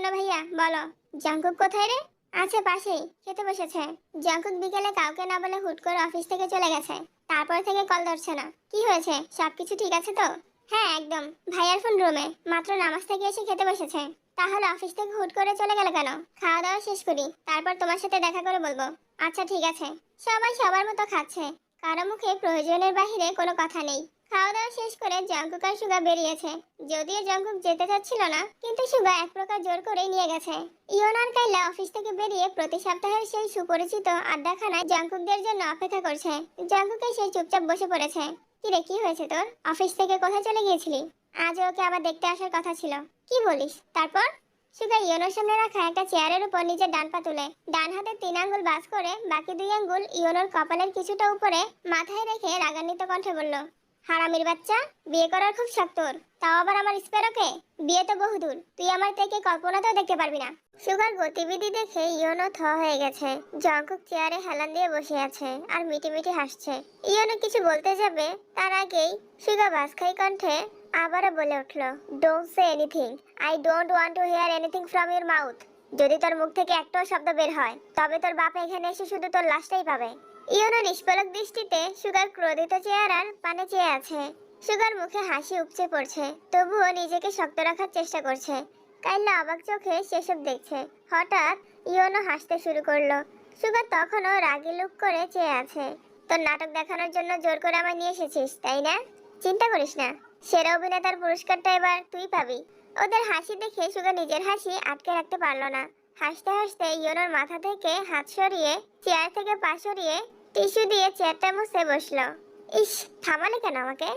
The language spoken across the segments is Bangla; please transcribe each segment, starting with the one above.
শোনো ভাইয়া, বলো। জাঙ্কুক কোথায় রে? আছে পাশেই, খেতে বসেছে। জাঙ্কুক বিকেলে কাউকে না বলে হুট করে অফিস থেকে চলে গেছে। তারপর থেকে কল ধরছে না। কি হয়েছে, সবকিছু ঠিক আছে তো? হ্যাঁ একদম। ভাইয়ার ফোন রুমে, মাত্র নামাজ থেকে এসে খেতে বসেছে। তাহলে অফিস থেকে হুট করে চলে গেল কেন? খাওয়া দাওয়া শেষ করি, তারপর তোমার সাথে দেখা করে বলবো। আচ্ছা ঠিক আছে। সবাই সবার মতো খাচ্ছে, কারো মুখে প্রয়োজনের বাহিরে কোনো কথা নেই। খাওয়া দাওয়া শেষ করে জঙ্কুক আর সুগা বেরিয়েছে। যদিও জঙ্কুক যেতে চাচ্ছিল না, কিন্তু সুগা এক প্রকার জোর করে নিয়ে গেছে। ইয়ন আর কাইলা অফিস থেকে বেরিয়ে প্রতি সপ্তাহের সেই সুপরিচিত আড্ডাখানায় জঙ্কুকদের জন্য অপেক্ষা করছে। জঙ্কুক এসে চুপচাপ বসে পড়েছে। কিরে, কি হয়েছে তোর? অফিস থেকে কোথায় চলে গিয়েছিলি? আজ ওকে আবার দেখতে আসার কথা ছিল। কি বলিস? তারপর? সুগা ইয়নোর সামনে রাখা একটা চেয়ারের উপর নিজের ডান পা তুলে ডান হাতে 3 আঙ্গুল বাস করে বাকি 2 আঙ্গুল ইয়নোর কপালের কিছুটা উপরে মাথায় রেখে রাগান্বিত কণ্ঠে বলল, হারামির বাচ্চা, বিয়ে করার খুব শখ তোর, তাও আবার আমার স্পেরোকে। বিয়ে তো বহুদূর, তুই আমার থেকে কল্পনাতেও দেখতে পারবি না। সুগার গতিবিধি দেখে ইয়নো থ হয়ে গেছে। জঙ্কুক চেয়ারে হেলান দিয়ে বসে আছে আর মিটিমিটি হাসছে। ইয়নো কিছু বলতে যাবে তার আগেই সুগা বাসখাই কণ্ঠে আবারও বলে উঠল, don't say anything. I don't want to here anything from your mouth. যদি তোর মুখ থেকে একটাও শব্দ বের হয়, তবে তোর বাপ এখানে এসে শুধু তোর লাশটাই পাবে। ইয়নো নিষ্পলক দৃষ্টিতে সুগার ক্রোধিত চেহারার পানে চেয়ে আছে। সুগার মুখে হাসি উপচে পড়ছে, তবুও নিজেকে শক্ত রাখার চেষ্টা করছে। কাইলা অবাক চোখে সেসব দেখছে। হঠাৎ ইয়নো হাসতে শুরু করলো। সুগার তখনও রাগি লুক করে চেয়ে আছে। তোর নাটক দেখানোর জন্য জোর করে আমায় নিয়ে এসেছিস, তাই না? চিন্তা করিস না, সেরা অভিনেতার পুরস্কারটা এবার তুই পাবি। ওদের হাসি দেখে সুগার নিজের হাসি আটকে রাখতে পারলো না। হাসতে হাসতে ইয়নোর মাথা থেকে হাত সরিয়ে চেয়ার থেকে পা সরিয়ে টিস্যু দিয়ে চেয়ারটা মুছে বসলো। ইস, থামালে কেন আমাকে?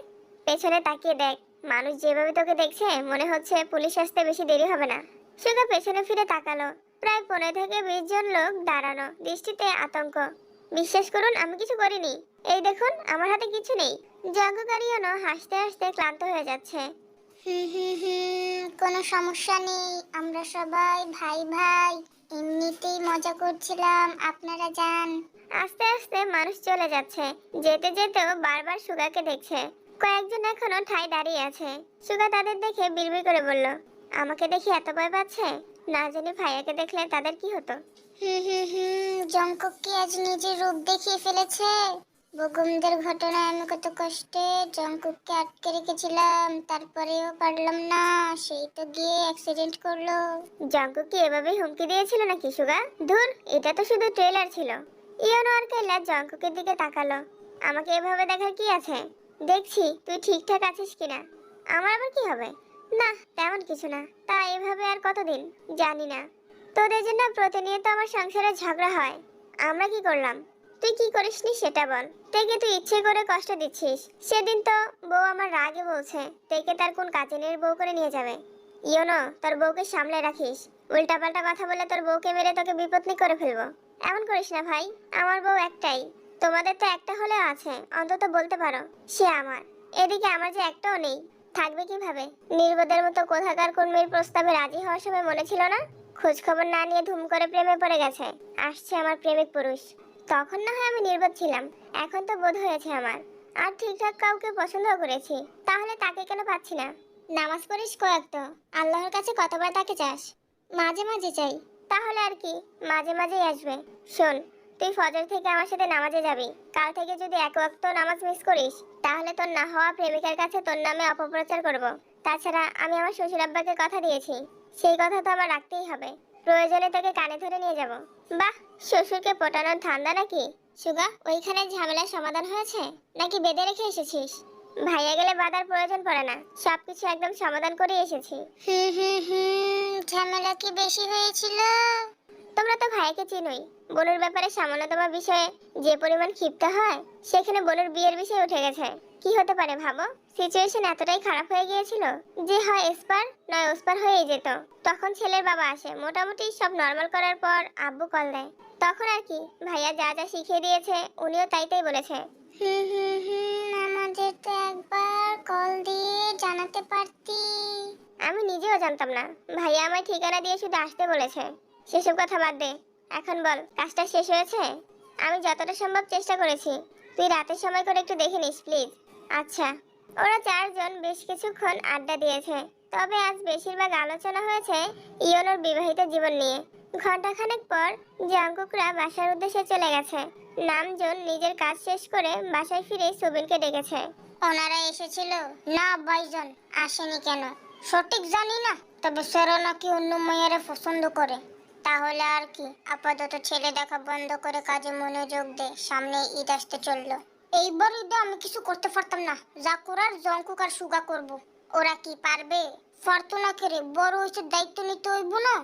পেছনে তাকিয়ে দেখ, মানুষ যেভাবে তোকে দেখছে মনে হচ্ছে পুলিশ আসতে বেশি দেরি হবে না। সুগা পেছনে ফিরে তাকালো। প্রায় 15 থেকে 20 জন লোক দাঁড়ানো, দৃষ্টিতে আতঙ্ক। বিশ্বাস করুন, আমি কিছু করিনি। এই দেখুন, আমার হাতে কিছু নেই। জাগকারিয়ানো হাসতে হাসতে ক্লান্ত হয়ে যাচ্ছে। কোনো সমস্যা নেই, আমরা সবাই ভাই ভাই, এমনিতেই মজা করছিলাম, আপনারা যান। আস্তে আস্তে মানুষ চলে যাচ্ছে। যেতে যেতেও বারবার সুগাকে দেখছে। কয়েকজন এখনো ঠাই দাঁড়িয়ে আছে। সুগা তাদের দেখে বিড়বিড় করে বলল, আমাকে দেখে এত ভয় পাচ্ছে, না জানি ভাইয়াকে দেখলে তাদের কি হতো। জঙ্কুক কি আজ নিজের রূপ দেখিয়ে ফেলেছে? বগুমদের ঘটনায় আমি কত কষ্টে জঙ্কুককে আটকে রেখেছিলাম, তারপরেও পারলাম না, সেই তো গিয়ে অ্যাক্সিডেন্ট করলো। জাঙ্কুক কি এভাবেই হুমকি দিয়েছিল নাকি সুগা? ধুর, এটা তো শুধু ট্রেলার ছিল। ইয়নো আর কাইলা জাঙ্কুকের দিকে তাকালো। আমাকে এভাবে দেখার কি আছে? দেখছি তুই ঠিকঠাক আছিস কিনা। আমার আবার কি হবে? না, তেমন কিছু না। তা এভাবে আর কতদিন জানি না। তোদের জন্য প্রতিনিয়ত আমার সংসারে ঝগড়া হয়। আমরা কি করলাম? তুই কি করিসনি সেটা বল। তেকে তুই ইচ্ছে করে কষ্ট দিচ্ছিস। সেদিন তো বউ আমার রাগে বলছে তেকে তার কোন কাজিনের বউ করে নিয়ে যাবে। ইয়োনো, তোর বউকে সামলে রাখিস। উল্টাপাল্টা কথা বলে তোর বউকে মেরে তোকে বিপত্নি করে ফেলবো। এমন করিস না ভাই, আমার বউ একটাই। তোমাদের তো একটা হলেও আছে, অন্তত বলতে পারো সে আমার। এদিকে আমার যে একটাও নেই, থাকবে কিভাবে? নির্বোধের মতো কোথাকার কোন মেয়ের প্রস্তাবে রাজি হওয়ার সময় মনে ছিল না? খোঁজ খবর না নিয়ে ধুম করে প্রেমে পড়ে গেছে। আসছে আমার প্রেমিক পুরুষ। তখন না হয় আমি নির্বোধ ছিলাম, এখন তো বোধ হয়েছে আমার। আর ঠিকঠাক কাউকে পছন্দও করেছি, তাহলে তাকে কেন পাচ্ছি না? নামাজ পড়িস কয়েক তো, আল্লাহর কাছে কতবার তাকে চাস? মাঝে মাঝে চাই। তাহলে আর কি, মাঝে মাঝেই আসবে। শোন, তুই ফজর থেকে আমার সাথে নামাজে যাবি। কাল থেকে যদি এক ওয়াক্ত নামাজ মিস করিস, তাহলে তোর না হওয়া প্রেমিকার কাছে তোর নামে অপপ্রচার করব। তাছাড়া আমি আমার শ্বশুর আব্বাকে কথা দিয়েছি, সেই কথা তো আমার রাখতেই হবে। প্রয়োজনে তোকে কানে ধরে নিয়ে যাব। বাহ, শ্বশুরকে পটানোর ধান্দা নাকি? সুগা, ওইখানে ঝামেলার সমাধান হয়েছে নাকি বেঁধে রেখে এসেছিস? ভাইয়া গেলে বাধার প্রয়োজন পড়ে না, সবকিছু একদম সমাধান করে এসেছি। ঝামেলা কি বেশি হয়েছিল? তোমরা তো ভাইকে চিনোই। বোনের ব্যাপারে সামান্যতম বিষয়ে যে পরিমাণ ক্ষিপ্ত হয়, সেখানে বোনের বিয়ের বিষয় উঠে গেছে। কি হতে পারে ভাবো? সিচুয়েশন এতটাই খারাপ হয়ে গিয়েছিল যে হয় এসপার নয় ওসপার হয়েই যেত। তখন ছেলের বাবা আসে, মোটামুটি সব নর্মাল করার পর আব্বু কল দেয়। তখন আর কি, ভাইয়া যা যা শিখিয়ে দিয়েছে উনিও তাই তাই বলেছে। আমাদের তো একবার কল দিয়ে জানাতে পারতি। আমি নিজেও জানতাম না, ভাইয়া আমায় ঠিকানা দিয়ে শুধু আসতে বলেছে। সেসব কথা বাদ দে, এখন বল কাজটা শেষ হয়েছে? আমি যতটা সম্ভব চেষ্টা করেছি। তুই রাতের সময় করে একটু দেখে নিস প্লিজ। আচ্ছা। ওরা 4 জন বেশ কিছুক্ষণ আড্ডা দিয়েছে। তবে আজ বেশিরভাগ আলোচনা হয়েছে ইয়নোর বিবাহিত জীবন নিয়ে। ঘন্টাখানেক পর জাঙ্কুকরা বাসার উদ্দেশ্যে চলে গেছে। নামজন নিজের কাজ শেষ করে বাসায় ফিরে সুবিনকে ডেকেছে। ওনারা এসেছিল? না ভাইজান, আসেনি কেন সঠিক জানি না, তবে সেরা নাকি অন্য মেয়েরা পছন্দ করে। তাহলে আর কি, আপাতত ছেলে দেখা বন্ধ করে কাজে মনোযোগ দে, সামনে ঈদ আসতে চললো। এইবার ঈদে আমি কিছু করতে পারতাম না, যা করার জঙ্কুক আর সুগা করব। ওরা কি পারবে? ফরতুনাকে রে বড় হয়েছে, দায়িত্ব নিতে হইব না?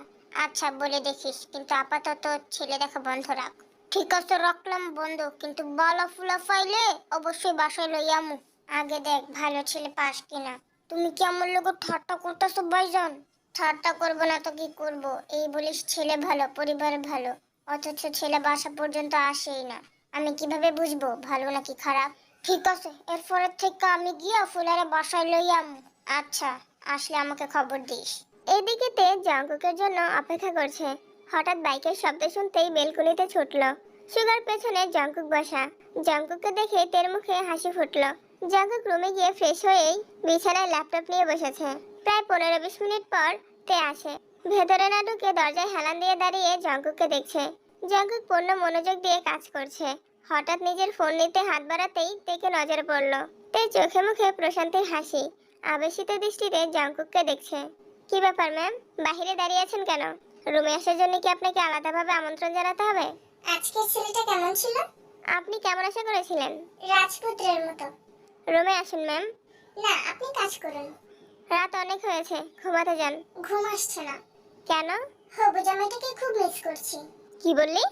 আচ্ছা বলে দেখিস, কিন্তু আপাতত ছেলে দেখা বন্ধ রাখ। ঠিক আছে রাখলাম বন্ধ, কিন্তু বালা ফুলা ফাইলে অবশ্যই বাসায় লইয়ামু। আগে দেখ ভালো ছেলে পাস কিনা। তুমি কি আমার লোক ঠাট্টা করতেছো ভাইজান? ঠাট্টা করবো না তো কি করব? এই বলিস ছেলে ভালো, পরিবার ভালো, অথচ ছেলে বাসা পর্যন্ত আসেই না। আমি কিভাবে বুঝবো ভালো নাকি খারাপ? ঠিক আছে, এরপরের থেকে আমি গিয়া ফুলারে বাসায় লইয়াম। আচ্ছা, আসলে আমাকে খবর দিস। এদিকে তে জাঙ্কুকের জন্য অপেক্ষা করছে। হঠাৎ বাইকের শব্দ শুনতেই বেলকুনিতে ছুটলো। সুগার পেছনে জাঙ্কুক বসা। জাঙ্কুককে দেখে তের মুখে হাসি ফুটলো। জাঙ্কুক রুমে গিয়ে ফ্রেশ হয়েই বিছানায় ল্যাপটপ নিয়ে বসেছে। প্রায় 15-20 মিনিট পর তে আসে। ভেতরে না ঢুকে দরজায় হেলান দিয়ে দাঁড়িয়ে জাঙ্কুককে দেখছে। জাঙ্কুক পূর্ণ মনোযোগ দিয়ে কাজ করছে। হঠাৎ নিজের ফোন নিতে হাত বাড়াতেই তেকে নজরে পড়লো। তে চোখে মুখে প্রশান্তির হাসি। আবেশিত দৃষ্টিতে জাঙ্কুককে দেখছে। কি ব্যাপার ম্যাম, বাহিরে দাঁড়িয়ে আছেন কেন? রুমে আসার জন্য কি আপনাকে আলাদাভাবে আমন্ত্রণ জানাতে হবে? আজকের ছেলেটা কেমন ছিল? আপনি কেমন আশা করেছিলেন? রাজপুত্রের মতো। রুমে আসুন ম্যাম। না, আপনি কাজ করুন। রাত অনেক হয়েছে, ঘুমাতে যান। ঘুম আসছে না। কেন? হবু জামাইটাকে খুব মিস করছি। কি বললি?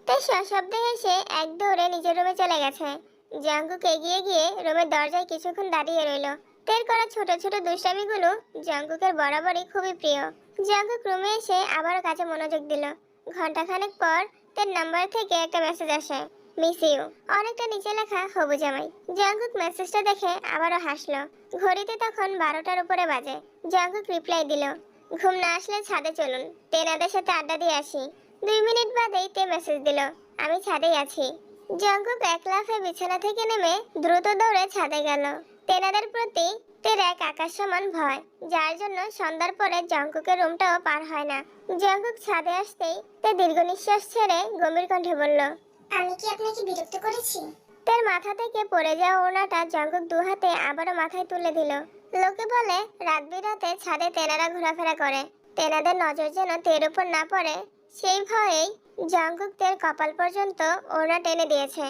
তাই সশব্দে হেসে এক দৌড়ে নিজের রুমে চলে গেছে। জাঙ্কুক এগিয়ে গিয়ে রুমের দরজায় কিছুক্ষণ দাঁড়িয়ে রইল। তের করা ছোট ছোট দুষ্টামিগুলো জাঙ্কুকের বরাবরই খুবই প্রিয়। জাঙ্কুক রুমে এসে আবারও কাজে মনোযোগ দিল। ঘন্টাখানেক পর তের নাম্বার থেকে একটা মেসেজ আসে। মিস ইউ, অনেকটা নিচে লেখা হবু জামাই। জাঙ্কুক মেসেজটা দেখে আবারও হাসলো। ঘড়িতে তখন 12টার উপরে বাজে। জাঙ্কুক রিপ্লাই দিল, ঘুম না আসলে ছাদে চলুন, তেনাদের সাথে আড্ডা দিয়ে আসি। 2 মিনিট বাদেই তে মেসেজ দিল, আমি ছাদেই আছি। জাঙ্কুক এক লাফে বিছানা থেকে নেমে দ্রুত দৌড়ে ছাদে গেল। তেনাদের প্রতি তের এক আকাশ সমান ভয়, যার জন্য সন্ধ্যার পরে জাঙ্কুকের রুমটাও পার হয় না। জাঙ্কুক ছাদে আসতেই তে দীর্ঘ নিঃশ্বাস ছেড়ে গম্ভীর কণ্ঠে বলল, আমি কি আপনাকে বিরক্ত করেছি? তের মাথা থেকে পড়ে যাওয়া ওড়নাটা জাঙ্কুক দু হাতে আবারও মাথায় তুলে দিল। লোকে বলে রাত বিরাতে ছাদে তেনারা ঘোরাফেরা করে, তেনাদের নজর যেন তের উপর না পড়ে, সেই ভয়েই জাঙ্কুক তের কপাল পর্যন্ত ওড়না টেনে দিয়েছে।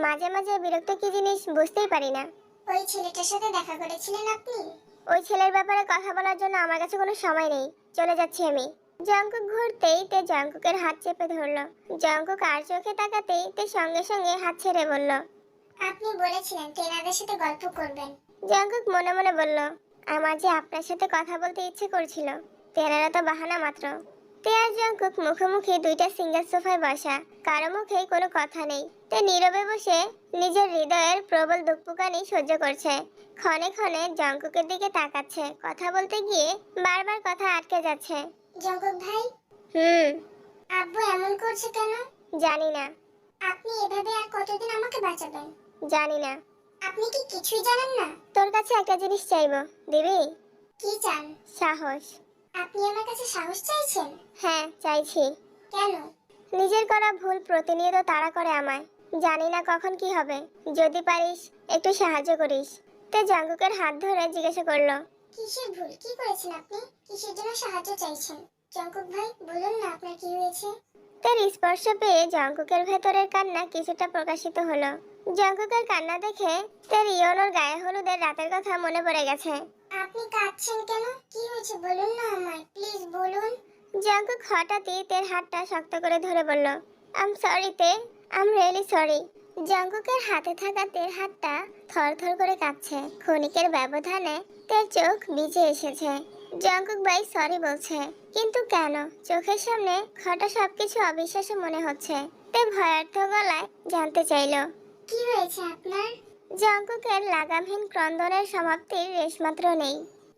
মাঝে মাঝে বিরক্ত কি জিনিস বুঝতেই পারি না। ওই ছেলেটার সাথে দেখা করেছিলেন আপনি? ওই ছেলের ব্যাপারে কথা বলার জন্য আমার কাছে কোনো সময় নেই, চলে যাচ্ছি আমি। জাঙ্কুক ঘুরতেই তে জাঙ্কুকের হাত চেপে ধরলো। জাঙ্কুক আর চোখে তাকাতেই তে সঙ্গে সঙ্গে হাত ছেড়ে বলল, আপনি বলেছিলেন তেনাদের সাথে গল্প করবেন। জাঙ্কুক মনে মনে বলল, আমার যে আপনার সাথে কথা বলতে ইচ্ছে করছিল, তেনারা তো বাহানা মাত্র। তে আর জাঙ্কুক মুখোমুখি দুইটা সিঙ্গেল সোফায় বসা, কারো মুখে কোনো কথা নেই। তে নীরবে বসে নিজের হৃদয়ের প্রবল দুঃখপুকানি সহ্য করছে। ক্ষণে ক্ষণে জাঙ্কুকের দিকে তাকাচ্ছে, কথা বলতে গিয়ে বারবার কথা আটকে যাচ্ছে। জঙ্কুক ভাই, হুম। আব্বু এমন করছে কেন? জানি না। আপনি এভাবে আর কতদিন আমাকে বাঁচাবেন? জানি না। আপনি কি কিছুই জানেন না? তোর কাছে একটা জিনিস চাইবো, দিবি? কি চান? সাহস। আপনি আমার কাছে সাহস চাইছেন? হ্যাঁ, চাইছি। কেন? নিজের করা ভুল প্রতিনিয়ত তাড়া করে আমায়, জানি না কখন কি হবে। যদি পারিস একটু সাহায্য করিস। তে জাঙ্কুকের হাত ধরে জিজ্ঞাসা করলো, কিসের ভুল? কি করেছেন আপনি? কিসের জন্য সাহায্য চাইছেন? জঙ্কুক ভাই বলুন না আপনার কি হয়েছে? তার স্পর্শ পেয়ে জাঙ্কুকের ভেতরের কান্না কিছুটা প্রকাশিত হলো। জাঙ্কুকের কান্না দেখে তার ইয়নোর গায়ে হলুদের রাতের কথা মনে পড়ে গেছে। আপনি কাঁদছেন কেন? কি হয়েছে বলুন না আমায়, প্লিজ বলুন। জাঙ্কুক হঠাৎই তের হাতটা শক্ত করে ধরে বলল, আই এম সরি তে, আই এম রিয়েলি সরি। জাঙ্কুকের হাতে থাকা তের হাতটা থরথর করে কাঁপছে। ক্ষণিকের ব্যবধানে তের চোখ ভিজে এসেছে। জাঙ্কুক ভাই সরি বলছে, কিন্তু কেন? চোখের সামনে ঘটা সবকিছু অবিশ্বাস্য মনে হচ্ছে। তে ভয়ার্থ গলায় জানতে চাইল, কি হয়েছে আপনার? জাঙ্কুকের লাগামহীন ক্রন্দনের সমাপ্তির রেশমাত্র নেই।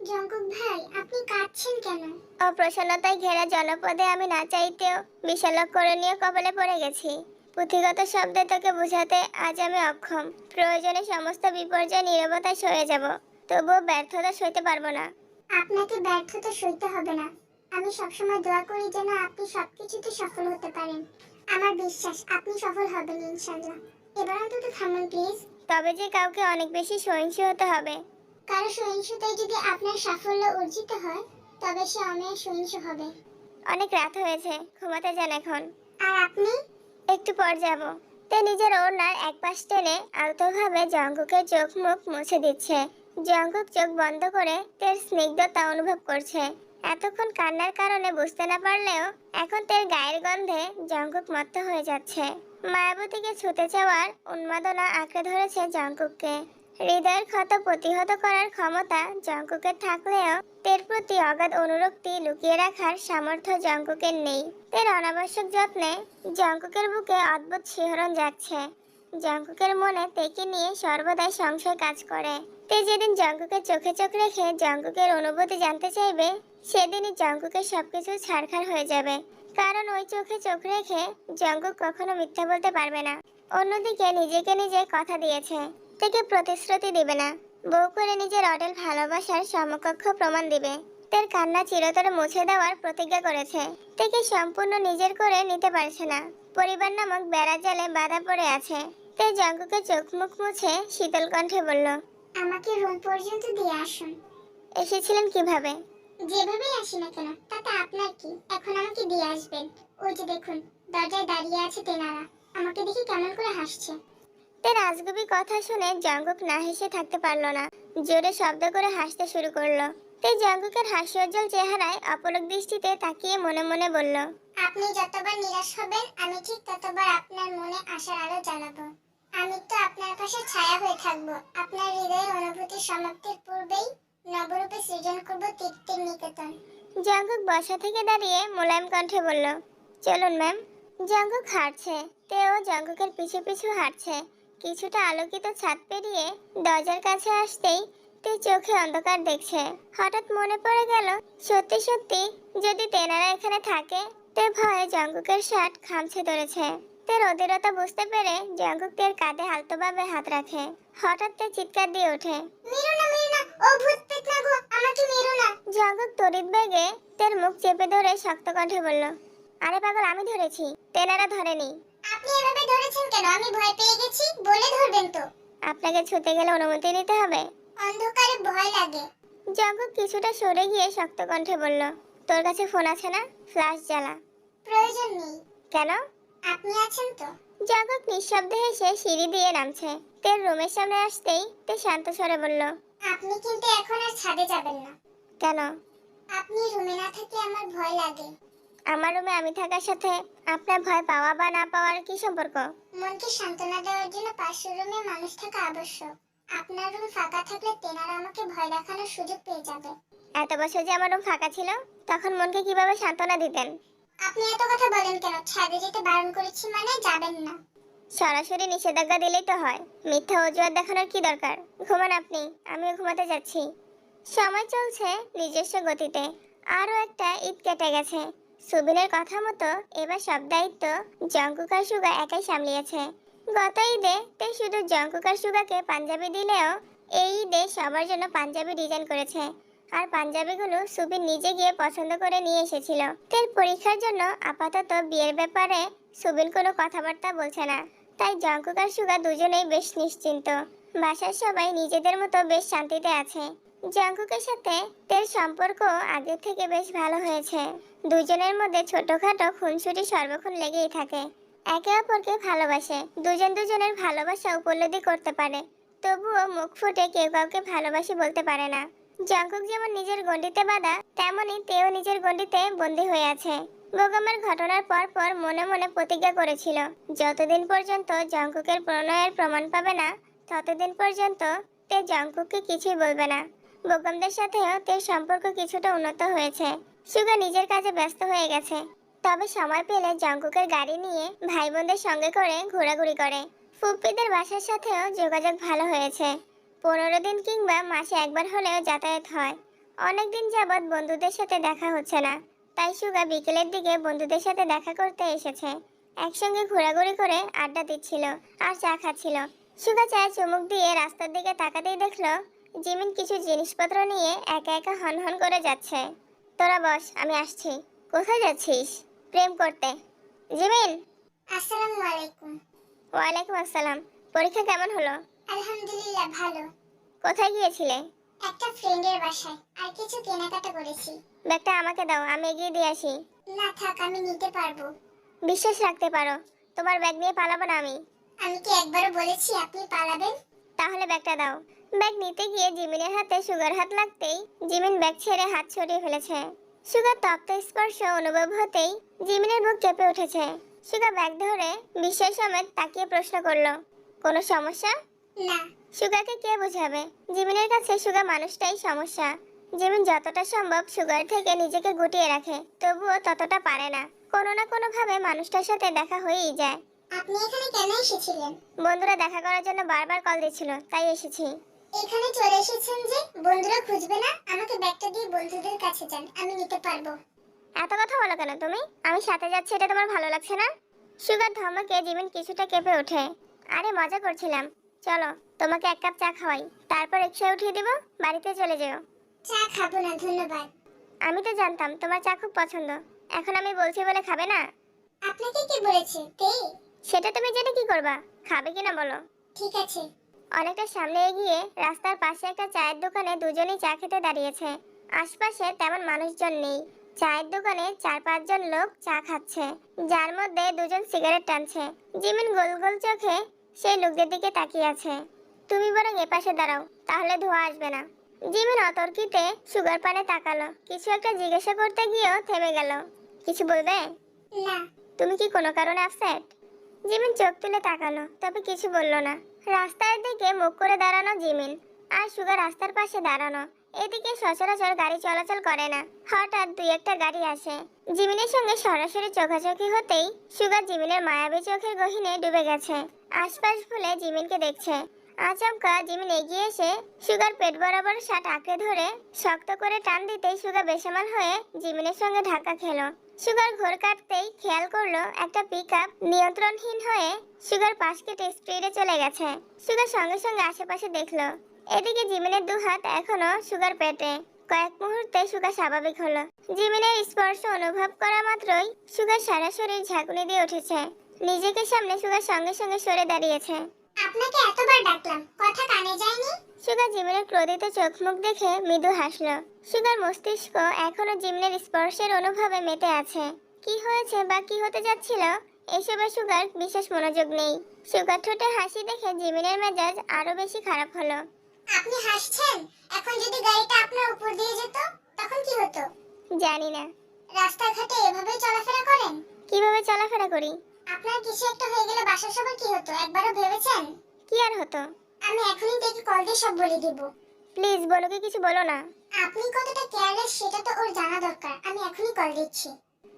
জঙ্কুক ভাই আপনি কাঁদছেন কেন? অপ্রসন্নতায় ঘেরা জনপদে আমি না চাইতেও বিশালকরণীয় কবলে পড়ে গেছি। পুঁথিগত শব্দে তোকে বোঝাতে আজ আমি অক্ষম। প্রয়োজনে সমস্ত বিপর্যয় নীরবতায় সয়ে যাব, তবুও ব্যর্থতা সইতে পারবো না। আপনাকে ব্যর্থতা সইতে হবে না। আমি সবসময় দোয়া করি যেন আপনি সবকিছুতে সফল হতে পারেন। আমার বিশ্বাস আপনি সফল হবেন ইনশাআল্লাহ। এবার অন্তত থামুন প্লিজ। তবে যে কাউকে অনেক বেশি সহিংস হতে হবে। কারো সহিংসতায় যদি আপনার সাফল্য অর্জিত হয়, তবে সে অনেক সহিংস হবে। অনেক রাত হয়েছে, ঘুমাতে যান এখন। আর আপনি? একটু পর যাব। তে নিজের ওড়নার এক পাশ টেনে আলতোভাবে জঙ্কুকের চোখ মুখ মুছে দিচ্ছে। জঙ্কুক চোখ বন্ধ করে তের স্নিগ্ধতা অনুভব করছে। এতক্ষণ কান্নার কারণে বুঝতে না পারলেও এখন তের গায়ের গন্ধে জঙ্কুক মত্ত হয়ে যাচ্ছে। মায়াবতীকে ছুতে চাওয়ার উন্মাদনা আঁকড়ে ধরেছে জঙ্কুককে। হৃদয়ের ক্ষত প্রতিহত করার ক্ষমতা জঙ্কুকের থাকলেও তের প্রতি অগাধ অনুরক্তি লুকিয়ে রাখার সামর্থ্য জঙ্কুকের নেই। তের অনাবশ্যক যত্নে জঙ্কুকের বুকে অদ্ভুত শিহরণ জাগছে। জঙ্কুকের মনে তেকে নিয়ে সর্বদাই সংশয় কাজ করে। তে যেদিন জঙ্কুকের চোখে চোখ রেখে জঙ্কুকের অনুভূতি জানতে চাইবে, সেদিনই জঙ্কুকের সবকিছু ছাড়খাড় হয়ে যাবে। কারণ ওই চোখে চোখ রেখে জঙ্কুক কখনো মিথ্যা বলতে পারবে না। অন্যদিকে নিজেকে নিজে কথা দিয়েছে, তেকে প্রতিশ্রুতি দিবে না, বউ করে নিজের অটল ভালোবাসার সমকক্ষ প্রমাণ দিবে। তের কান্না চিরতরে মুছে দেওয়ার প্রতিজ্ঞা করেছে। তেকে সম্পূর্ণ নিজের করে নিতে পারছে না, পরিবার নামক বেড়া জালে বাধা পড়ে আছে। তে জঙ্কুকে চোখ মুখ মুছে শীতল কণ্ঠে বলল, আমাকে রুম পর্যন্ত দিয়ে আসুন। এসেছিলেন কিভাবে? যেভাবেই আসি না কেন তাতে আপনার কি? এখন আমাকে দিয়ে আসবেন। ওই যে দেখুন, দরজায় দাঁড়িয়ে আছে তেনারা। আমাকে দেখে কেমন করে হাসছে। তের আজগুবি কথা শুনে জঙ্কুক না হেসে থাকতে পারলো না, জোরে শব্দ করে হাসতে শুরু করলো। তে জঙ্কুকের হাস্যোজ্জ্বল চেহারায় অপলক দৃষ্টিতে তাকিয়ে মনে মনে বলল, আপনি যতবার নিরাশ হবেন, আমি ঠিক ততবার আপনার মনে আশার আলো জ্বালাবো। আমি তো আপনার পাশে ছায়া হয়ে থাকবো। আপনার হৃদয়ের অনুভূতির সমাপ্তির পূর্বেই নবরূপে সৃজন করবো তৃপ্তির নিকেতন। জঙ্কুক বসা থেকে দাঁড়িয়ে মোলায়েম কণ্ঠে বলল, চলুন ম্যাম। জঙ্কুক হাঁটছে, তেও জঙ্কুকের পিছু পিছু হাঁটছে। কিছুটা আলোকিত ছাদ পেরিয়ে দরজার কাছে আসতেই তে চোখে অন্ধকার দেখছে। হঠাৎ মনে পড়ে গেল, সত্যি সত্যি যদি তেনারা এখানে থাকে। তে ভয়ে জঙ্কুকের শার্ট খামছে ধরেছে। তের অধীরতা বুঝতে পেরে জঙ্কুক তের কাঁধে আলতোভাবে হাত রাখে। হঠাৎ তে চিৎকার দিয়ে ওঠে, মেরো না, মেরো না, ও ভূত পেতনা গো, আমাকে মেরো না। জঙ্কুক তড়িৎ বেগে তের মুখ চেপে ধরে শক্ত কণ্ঠে বলল, আরে পাগল, আমি ধরেছি, তেনারা ধরেনি। আপনি এভাবে ধরেছেন কেন? আমি ভয় পেয়ে গেছি, বলে ধরবেন তো। আপনাকে ছুতে গেলে অনুমতি নিতে হবে। অন্ধকারে ভয় লাগে। জঙ্কুক কিছুটা সরে গিয়ে শক্ত কণ্ঠে বলল, তোর কাছে ফোন আছে না? ফ্ল্যাশ জ্বালা। প্রয়োজন নেই। কেন? আপনি আছেন তো। জঙ্কুক নিঃশব্দে হেসে সিঁড়ি দিয়ে নামছে। তের রুমের সামনে আসতেই তে শান্ত স্বরে বলল, আপনি কিন্তু এখন আর ছাদে যাবেন না। কেন? আপনি রুমে না থাকলে আমার ভয় লাগে। আমার রুমে আমি থাকার সাথে আপনার ভয় পাওয়া বা না পাওয়ার কি সম্পর্ক? মনকে সান্ত্বনা দেওয়ার জন্য পাশের রুমে মানুষ থাকা আবশ্যক। আপনার রুম ফাঁকা থাকলে তেনারা আমাকে ভয় দেখানোর সুযোগ পেয়ে যাবে। এত বছর যে আমার রুম ফাঁকা ছিল, তখন মনকে কিভাবে সান্ত্বনা দিতেন? আপনি এত কথা বলেন কেন? ছাদে যেতে বারণ করেছি মানে যাবেন না। সরাসরি নিষেধাজ্ঞা দিলেই তো হয়, মিথ্যা অজুহাত দেখানোর কি দরকার? ঘুমান আপনি, আমিও ঘুমাতে যাচ্ছি। সময় চলছে নিজস্ব গতিতে। আরও একটা ঈদ কেটে গেছে। সুবিনের কথা মতো এবার সব দায়িত্ব জঙ্কুক আর সুগা একাই সামলিয়েছে। গত ঈদে তে শুধু জঙ্কুক আর সুগাকে পাঞ্জাবি দিলেও এই ঈদে সবার জন্য পাঞ্জাবি ডিজাইন করেছে। আর পাঞ্জাবিগুলো সুবিন নিজে গিয়ে পছন্দ করে নিয়ে এসেছিল। তের পরীক্ষার জন্য আপাতত বিয়ের ব্যাপারে সুবিন কোনো কথাবার্তা বলছে না। তাই জঙ্কুক আর সুগা দুজনেই বেশ নিশ্চিন্ত। বাসার সবাই নিজেদের মতো বেশ শান্তিতে আছে। জঙ্কুকের সাথে তের সম্পর্ক আগে থেকে বেশ ভালো হয়েছে। দুজনের মধ্যে ছোটখাটো খুনসুটি সর্বক্ষণ লেগেই থাকে। একে অপরকে ভালোবাসে, দুজন দুজনের ভালোবাসা উপলব্ধি করতে পারে। তবুও মুখ ফুটে কেউ কাউকে ভালোবাসি বলতে পারে না। জঙ্কুক যেমন নিজের গণ্ডিতে বাঁধা, তেমনি তেও নিজের গণ্ডিতে বন্দী হয়ে আছে। বোগামের ঘটনার পর পর মনে মনে প্রতিজ্ঞা করেছিল, যতদিন পর্যন্ত জঙ্কুকের প্রণয়ের প্রমাণ পাবে না, ততদিন পর্যন্ত তে জঙ্কুককে কিছুই বলবে না। বোগামদের সাথেও তের সম্পর্ক কিছুটা উন্নত হয়েছে। সুগা নিজের কাজে ব্যস্ত হয়ে গেছে, তবে সময় পেলে জঙ্কুকের গাড়ি নিয়ে ভাই বোনদের সঙ্গে করে ঘোরাঘুরি করে। ফুপ্পিদের বাসার সাথেও যোগাযোগ ভালো হয়েছে। 15 দিন কিংবা মাসে একবার হলেও যাতায়াত হয়। অনেকদিন যাবৎ বন্ধুদের সাথে দেখা হচ্ছে না, তাই সুগা বিকেলের দিকে বন্ধুদের সাথে দেখা করতে এসেছে। একসঙ্গে ঘোরাঘুরি করে আড্ডা দিচ্ছিল আর চা খাচ্ছিল। সুগা চায়ে চুমুক দিয়ে রাস্তার দিকে তাকাতেই দেখলো জিমিন কিছু জিনিসপত্র নিয়ে একা একা হনহন করে যাচ্ছে। তোরা বস, আমি আসছি। কোথায় যাচ্ছিস? প্রেম করতে। জিমিন। আসসালামু আলাইকুম। ওয়ালাইকুম আসসালাম। পরীক্ষা কেমন হলো? আলহামদুলিল্লাহ ভালো। কোথায় গিয়েছিলে? একটা ফ্রেন্ডের বাসায়, আর কিছু কেনাকাটা করেছি। ব্যাগটা আমাকে দাও, আমি এগিয়ে দিয়ে আসি। না থাক, আমি নিতে পারবো। বিশ্বাস রাখতে পারো, তোমার ব্যাগ নিয়ে পালাবো না আমি। আমি কি একবারও বলেছি আপনি পালাবেন? তাহলে ব্যাগটা দাও। ব্যাগ নিতে গিয়ে জিমিনের হাতে সুগার হাত লাগতেই জিমিন ব্যাগ ছেড়ে হাত সরিয়ে ফেলেছে। সুগার তপ্ত স্পর্শ অনুভব হতেই জিমিনের বুক কেঁপে উঠেছে। সুগা ব্যাগ ধরে বিস্ময় সমেত তাকিয়ে প্রশ্ন করলো, কোনো সমস্যা? না। সুগাকে কে বোঝাবে? জিমিনের কাছে সুগা মানুষটাই সমস্যা। জিমিন যতটা সম্ভব সুগার থেকে নিজেকে গুটিয়ে রাখে, তবুও ততটা পারে না। কোনো না কোনো ভাবে মানুষটার সাথে দেখা হয়েই যায়। আপনি এখানে কেন এসেছিলেন? বন্ধুরা দেখা করার জন্য বারবার কল দিচ্ছিল, তাই এসেছি। এখানে চলে এসেছেন যে? বন্ধুরা খুঁজবে না? আমাকে ব্যাগটা দিয়ে বন্ধুদের কাছে যান, আমি নিতে পারবো। এত কথা বলো কেন তুমি? আমি সাথে যাচ্ছি, এটা তোমার ভালো লাগছে না? সুগার ধমকে জিমিন কিছুটা কেঁপে ওঠে। আরে মজা করছিলাম, চলো তোমাকে এক কাপ চা খাওয়াই, তারপর রিকশায় উঠিয়ে দিব, বাড়িতে চলে যেও। চা খাবো না, ধন্যবাদ। আমি তো জানতাম তোমার চা খুব পছন্দ, এখন আমি বলছি বলে খাবে না? আপনাকে কে বলেছে তে? সেটা তুমি জেনে কি করবা? খাবে কিনা বলো? ঠিক আছে। অনেকটা সামনে এগিয়ে রাস্তার পাশে একটা চায়ের দোকানে দুজনেই চা খেতে দাঁড়িয়েছে। আশপাশে তেমন মানুষজন নেই। চায়ের দোকানে 4-5 জন লোক চা খাচ্ছে, যার মধ্যে দুজন সিগারেট টানছে। জিমিন গোল গোল চোখে সেই লোকদের দিকে তাকিয়ে আছে। তুমি বরং এপাশে দাঁড়াও, তাহলে ধোঁয়া আসবে না। জিমিন অতর্কিতে সুগার পানে তাকালো, কিছু একটা জিজ্ঞাসা করতে গিয়েও থেমে গেল। কিছু বলবে? না। তুমি কি কোনো কারণে আপসেট? জিমিন চোখ তুলে তাকালো, তবে কিছু বলল না। রাস্তার দিকে মুখ করে দাঁড়ানো জিমিন, আর সুগা রাস্তার পাশে দাঁড়ানো। এদিকে সচরাচর গাড়ি চলাচল করে না। হঠাৎ দুই একটা গাড়ি আসে। জিমিনের সঙ্গে সরাসরি চোখাচোখি হতেই সুগা জিমিনের মায়াবী চোখের গহীনে ডুবে গেছে। আশপাশ ভুলে জিমিনকে দেখছে। আচমকা জিমিন এগিয়ে এসে সুগার পেট বরাবর শার্ট আঁকড়ে ধরে শক্ত করে টান দিতেই সুগা বেসামাল হয়ে জিমিনের সঙ্গে ধাক্কা খেলো। সুগার ঘোর কাটতেই খেয়াল করলো একটা পিকআপ নিয়ন্ত্রণহীন হয়ে সুগার পাশ কেটে স্পিডে চলে গেছে। সুগার সঙ্গে সঙ্গে আশেপাশে দেখলো। এদিকে জিমিনের দু হাত এখনো সুগার পেটে। কয়েক মুহূর্তে সুগা স্বাভাবিক হলো। জিমিনের স্পর্শ অনুভব করা মাত্রই সুগার সারা শরীর ঝাঁকুনি দিয়ে উঠেছে। নিজেকে সামনে সুগার সঙ্গে সঙ্গে সরে দাঁড়িয়েছে। আপনাকে এতবার ডাকলাম, কথা কানে যায়নি? সুগা জিমিনের ক্রোধিত চোখ মুখ দেখে মৃদু হাসলো। সুগার মস্তিষ্ক এখনো জিমিনের স্পর্শের অনুভবে মেতে আছে। কি হয়েছে বা কি হতে যাচ্ছিল এসবে সুগার বিশেষ মনোযোগ নেই। সুগার ঠোঁটে হাসি দেখে জিমিনের মেজাজ আরো বেশি খারাপ হলো। আপনি হাসছেন? এখন যদি গাড়িটা আপনার উপর দিয়ে যেত, তখন কি হতো? জানি না। রাস্তাঘাটে এভাবেই চলাফেরা করেন? কিভাবে চলাফেরা করি? আপনার কিছু একটা হয়ে গেলে বাসার সবার কি হতো, একবারও ভেবেছেন? কি আর হতো? আমি এখনই দেখে কল দিয়ে সব বলে দিব। প্লিজ বনুকে কিছু বলো না। আপনি কতটা কেয়ারলেস সেটা তো ওর জানা দরকার। আমি এখনই কল দিচ্ছি।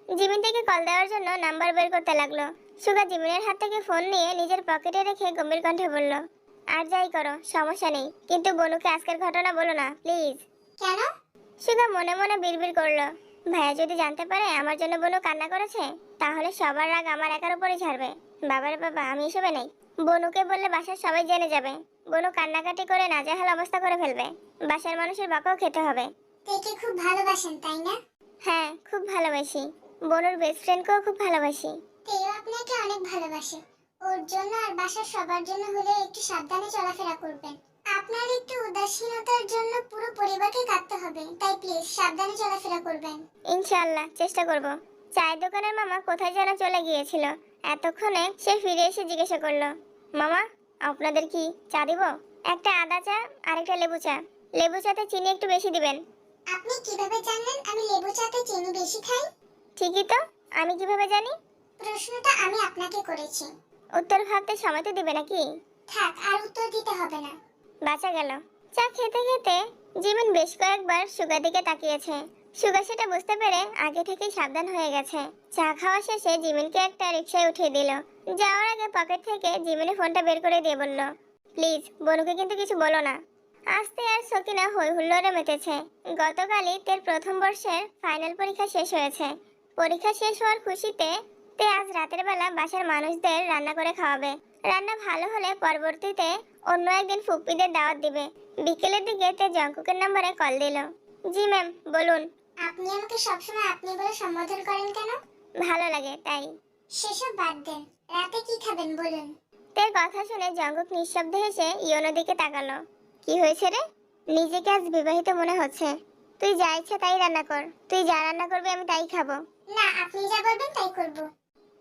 জিমিন থেকে কল দেওয়ার জন্য নাম্বার বের করতে লাগলো। সুগা জিমিনের হাত থেকে ফোন নিয়ে নিজের পকেটে রেখে গম্ভীর কণ্ঠে বলল, আর যাই করো সমস্যা নেই, কিন্তু বনুকে আজকের ঘটনা বলো না প্লিজ। কেন? সুগা মনে মনে বিড়বিড় করলো, ভাইয়া যদি জানতে পারে আমার জন্য বনু কান্না করেছে, তাহলে সবার রাগ আমার একার উপরে ঝাড়বে। বাবারে বাবা, আমি এসবে নেই। বনুকে বললে বাসার সবাই জেনে যাবে। বনু কান্নাকাটি করে নাজেহাল অবস্থা করে ফেলবে। বাসার মানুষের বকাও খেতে হবে। তেকে খুব ভালোবাসেন তাই না? হ্যাঁ, খুব ভালোবাসি। বনুর বেস্ট ফ্রেন্ডকেও খুব ভালোবাসি। তেও আপনাকে অনেক ভালোবাসে। ওর জন্য আর বাসার সবার জন্য হলে একটু সাবধানে চলাফেরা করবেন। আপনার একটু উদাসীনতার জন্য পুরো পরিবারকে কাঁদতে হবে, তাই প্লিজ সাবধানে চলাফেরা করবেন। ইনশাআল্লাহ চেষ্টা করব। চায়ের দোকানের মামা কোথায় যেন চলে গিয়েছিল। এতক্ষণে সে ফিরে এসে জিজ্ঞাসা করলো, মামা আপনাদের কি চা দিব? একটা আদা চা আর একটা লেবু চা। লেবু চাতে চিনি একটু বেশি দিবেন। আপনি কিভাবে জানলেন আমি লেবু চাতে চিনি বেশি খাই? ঠিকই তো, আমি কিভাবে জানি? প্রশ্নটা আমি আপনাকে করেছি। উত্তর ভাবতে সময় তো দিবে নাকি? থাক, আর উত্তর দিতে হবে না। বাঁচা গেল। চা খেতে খেতে জীবন বেশ কয়েকবার সুগার দিকে তাকিয়েছে। সুগা সেটা বুঝতে পেরে আগে থেকেই সাবধান হয়ে গেছে। চা খাওয়া শেষে জিমিনকে একটা রিকশায় উঠিয়ে দিল। যাওয়ার আগে পকেট থেকে জিমিনের ফোনটা বের করে দিয়ে বলল, প্লিজ বনুকে কিন্তু কিছু বলো না। আস্তে আর সকিনা হই হুল্লোড়ে মেতেছে। গতকালই তের প্রথম বর্ষের ফাইনাল পরীক্ষা শেষ হয়েছে। পরীক্ষা শেষ হওয়ার খুশিতে তে আজ রাতের বেলা বাসার মানুষদের রান্না করে খাওয়াবে। রান্না ভালো হলে পরবর্তীতে অন্য একদিন ফুপ্পিদের দাওয়াত দিবে। বিকেলের দিকে তে জঙ্কুকের নম্বরে কল দিল। জি ম্যাম, বলুন। আপনি আমাকে সবসময় আপনি বলে সম্বোধন করেন কেন? ভালো লাগে তাই। সেসব বাদ দেন, রাতে কি খাবেন বলুন। তের কথা শুনে জঙ্কুক নিঃশব্দে হেসে ইয়নোর দিকে তাকালো। কি হয়েছে রে? নিজেকে আজ বিবাহিত মনে হচ্ছে। তুই যা ইচ্ছা তাই রান্না কর। তুই যা রান্না করবি আমি তাই খাবো। না, আপনি যা বলবেন তাই করব।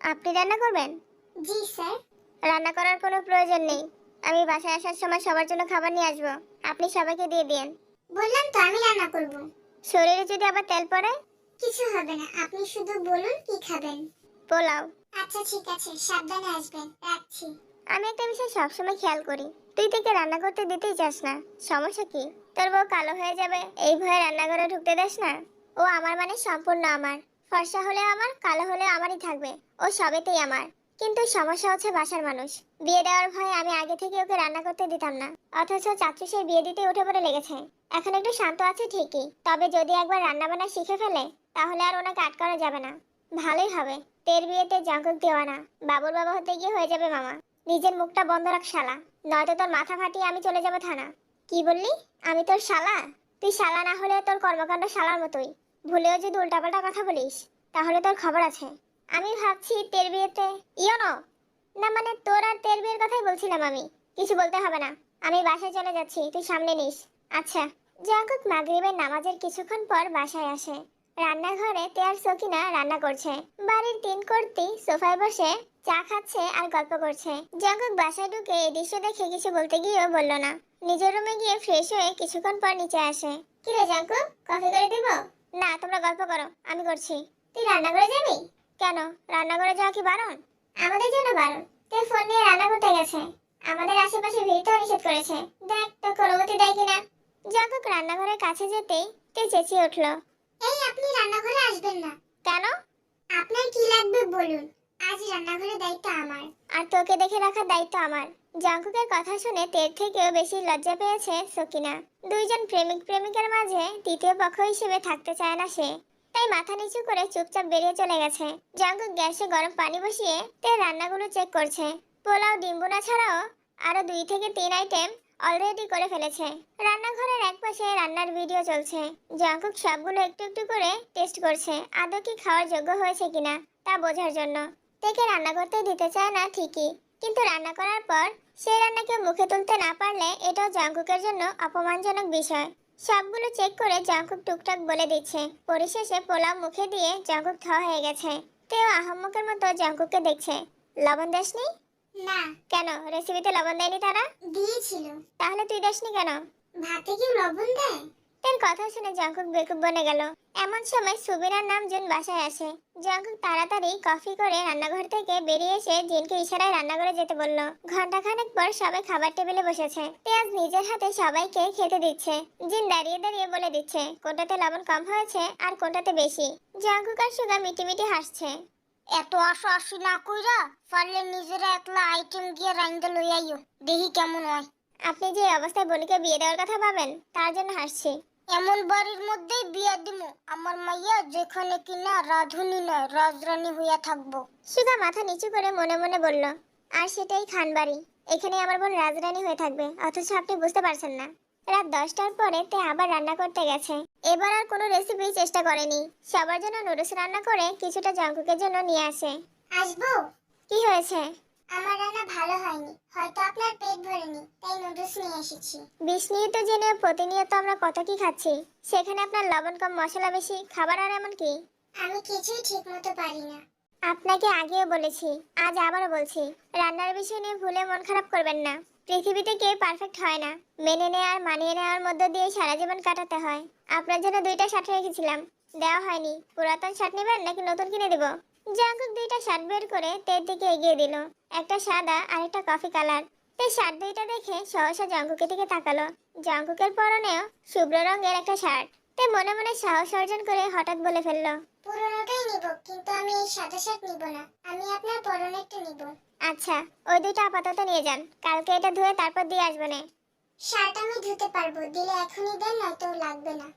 আপনি রান্না করবেন? জি স্যার। রান্না করার কোনো প্রয়োজন নেই। আমি বাসায় আসার সময় সবার জন্য খাবার নিয়ে আসবো। আপনি সবাইকে দিয়ে দিন। বললাম তো আমি রান্না করব। শরীরে যদি আবার তেল পড়ে? কিছু হবে না, আপনি শুধু বলুন কি খাবেন। পোলাও। আচ্ছা ঠিক আছে, সাবধানে আসবেন, রাখছি। আমি একটা বিষয় সবসময় খেয়াল করি, তুই তাকে রান্না করতে দিতেই চাস না। সমস্যা কি? তোর বউ কালো হয়ে যাবে এই ভয়ে রান্নাঘরে ঢুকতে দেস না। ও আমার মানে সম্পূর্ণ আমার। ফর্সা হলে আমার, কালো হলে আমারই থাকবে। ও সবেতেই আমার। কিন্তু সমস্যা হচ্ছে বাসার মানুষ। বিয়ে দেওয়ার ভয়ে আমি আগে থেকে ওকে রান্না করতে দিতাম না। অথচ চাচু সেই বিয়ে দিতে উঠে পড়ে লেগেছে। এখন একটু শান্ত আছে ঠিকই, তবে যদি একবার রান্না বান্না শিখে ফেলে তাহলে আর ওনাকে আটকানো যাবে না। ভালোই হবে। তের বিয়েতে জঙ্কুক দেওয়ানা, বাবুর বাবা হতে গিয়ে হয়ে যাবে মামা। নিজের মুখটা বন্ধ রাখ শালা, নয়তো তোর মাথা ফাটিয়ে আমি চলে যাব থানা। কি বললি? আমি তোর শালা? তুই শালা না হলে তোর কর্মকাণ্ড শালার মতোই। ভুলেও যদি উল্টাপাল্টা কথা বলিস তাহলে তোর খবর আছে। আমি ভাবছি তের বিয়েতে ইয়নো, না মানে তোর আর তের বিয়ের কথাই বলছিলাম আমি। কিছু বলতে হবে না, আমি বাসায় চলে যাচ্ছি, তুই সামনে নিস। আচ্ছা। জঙ্কুক মাগরিবের নামাজের কিছুক্ষণ পর বাসায় আসে। রান্নাঘরে তেয়ার সকিনা রান্না করছে। বাড়ির তিন কর্তি সোফায় বসে চা খাচ্ছে আর গল্প করছে। জঙ্কুক বাসায় ঢুকে এই দৃশ্য দেখে কিছু বলতে গিয়েও বলল না। নিজের রুমে গিয়ে ফ্রেশ হয়ে কিছুক্ষণ পর নিচে আসে। কি রে জঙ্কুক, কফি করে দিব? না, তোমরা গল্প করো, আমি করছি। তুই রান্না করে যাবি? কেন, রান্নাঘরে যাওয়া কি বারণ? আমাদের জন্য বারণ। তুই ফোন নিয়ে রান্না করতে গেছে। আমাদের আশেপাশে ভিড়তেও নিষেধ করেছে। দেখ তোর অনুমতি দেয় কিনা। জঙ্কুক রান্নাঘরের কাছে যেতেই তে চেঁচিয়ে উঠল। এই আপনি রান্নাঘরে আসবেন না। কেন? আপনার কি লাগবে বলুন, আজ রান্নাঘরের দায়িত্ব আমার। আর তোকে দেখে রাখার দায়িত্ব আমার। জঙ্কুকের কথা শুনে তের থেকেও বেশি লজ্জা পেয়েছে সকিনা। দুইজন প্রেমিক প্রেমিকার মাঝে তৃতীয় পক্ষ হিসেবে থাকতে চায় না সে। তাই মাথা নিচু করে চুপচাপ বেরিয়ে চলে গেছে। জঙ্কুক গ্যাসে গরম পানি বসিয়ে তের রান্নাগুলো চেক করছে। পোলাও ডিম্বুনা ছাড়াও আরো 2 থেকে 3 আইটেম অলরেডি করে ফেলেছে। রান্নাঘরের একপাশে রান্নার ভিডিও চলছে। জঙ্কুক সবগুলো একটু একটু করে টেস্ট করছে আদৌ কি খাওয়ার যোগ্য হয়েছে কিনা তা বোঝার জন্য। তেকে রান্না করতে দিতে চায় না ঠিকই, কিন্তু রান্না করার পর সেই রান্নাকে মুখে তুলতে না পারলে এটাও জঙ্কুকের জন্য অপমানজনক বিষয়। সবগুলো চেক করে জঙ্কুক টুকটাক বলে দিচ্ছে। পরিশেষে পোলাও মুখে দিয়ে জঙ্কুক খাওয়া হয়ে গেছে। তেও আহম্মকের মতো জঙ্কুককে দেখছে। লবণ দেসনি? না। কেন, রেসিপিতে লবণ দেয়নি তারা? দিয়েছিল। তাহলে তুই দেসনি কেন? ভাতে কি লবণ দেয়? তের কথা শুনে জঙ্কুক বেকুব বনে গেল। এমন সময় সুবিনার নাম জুন বাসায় আসে। জঙ্কুক তাড়াতাড়ি কফি করে রান্নাঘর থেকে বেরিয়ে এসে জিনকে ইশারায় রান্নাঘরে যেতে বলল। ঘন্টাখানেক পর সবাই খাবার টেবিলে বসেছে। তেয়াজ নিজের হাতে সবাইকে খেতে দিচ্ছে। জিন দাঁড়িয়ে দাঁড়িয়ে বলে দিচ্ছে কোনটাতে লবণ কম হয়েছে আর কোনটাতে বেশি। জঙ্কুক আর সুগা মিটিমিটি হাসছে। এত আশা আসি না কইরা পারলে নিজেরা একলা আইটেম গিয়ে রাইন্দা লই আইও, দেখি কেমন হয়। আপনি যে অবস্থায় বোনকে বিয়ে দেওয়ার কথা ভাবেন তার জন্য হাসছি। এমন বাড়ির মধ্যেই বিয়া দিমু আমার মাইয়া যেখানে কিনা রাধুনি নয় রাজরানী হইয়া থাকবো। সুগা মাথা নিচু করে মনে মনে বলল, আর সেটাই খানবাড়ি। এখানে আমার বোন রাজরানী হয়ে থাকবে, অথচ আপনি বুঝতে পারছেন না। রাত 10টার পরে তে আবার রান্না করতে গেছে। এবার আর কোনো রেসিপি চেষ্টা করেনি। সবার জন্য নুডলস রান্না করে কিছুটা জঙ্কুকের জন্য নিয়ে আসে। আসবো? কি হয়েছে? আমার রান্না ভালো হয়নি, হয়তো আপনার পেট ভরেনি, তাই নুডলস নিয়ে এসেছি। বিষ নিয়ে তো জেনে প্রতিনিয়ত আমরা কত কি খাচ্ছি, সেখানে আপনার লবণ কম মশলা বেশি, খাবার আর এমন কি? আমি কিছুই ঠিক মতো পারি না। আপনাকে আগেও বলেছি, আজ আবারও বলছি, রান্নার বিষয় নিয়ে ভুলে মন খারাপ করবেন না। পৃথিবীতে কেউ পারফেক্ট হয় না। মেনে নেওয়া আর মানিয়ে নেওয়ার মধ্য দিয়ে সারা জীবন কাটাতে হয়। আপনার জন্য 2টা শার্ট রেখেছিলাম, দেওয়া হয়নি। পুরাতন শার্ট নেবেন নাকি নতুন কিনে দেব? জঙ্কুক 2টা শার্ট বের করে তের দিকে এগিয়ে দিল। একটা সাদা আর একটা কফি কালার। তে শার্ট 2টা দেখে সহসা জঙ্কুকের দিকে তাকালো। জঙ্কুকের পরনেও শুভ্র রঙের একটা শার্ট। তে মনে মনে সাহস অর্জন করে হঠাৎ বলে ফেলল, পুরোনোটাই নিব, কিন্তু আমি এই সাদা শার্ট নিব না, আমি আপনার পরনেরটা নিব। আচ্ছা, ওই 2টা আপাতত নিয়ে যান, কালকে এটা ধুয়ে তারপর দিয়ে আসবেন। শার্ট আমি ধুতে পারবো, দিলে এখনই দেন, নয়তো লাগবে না।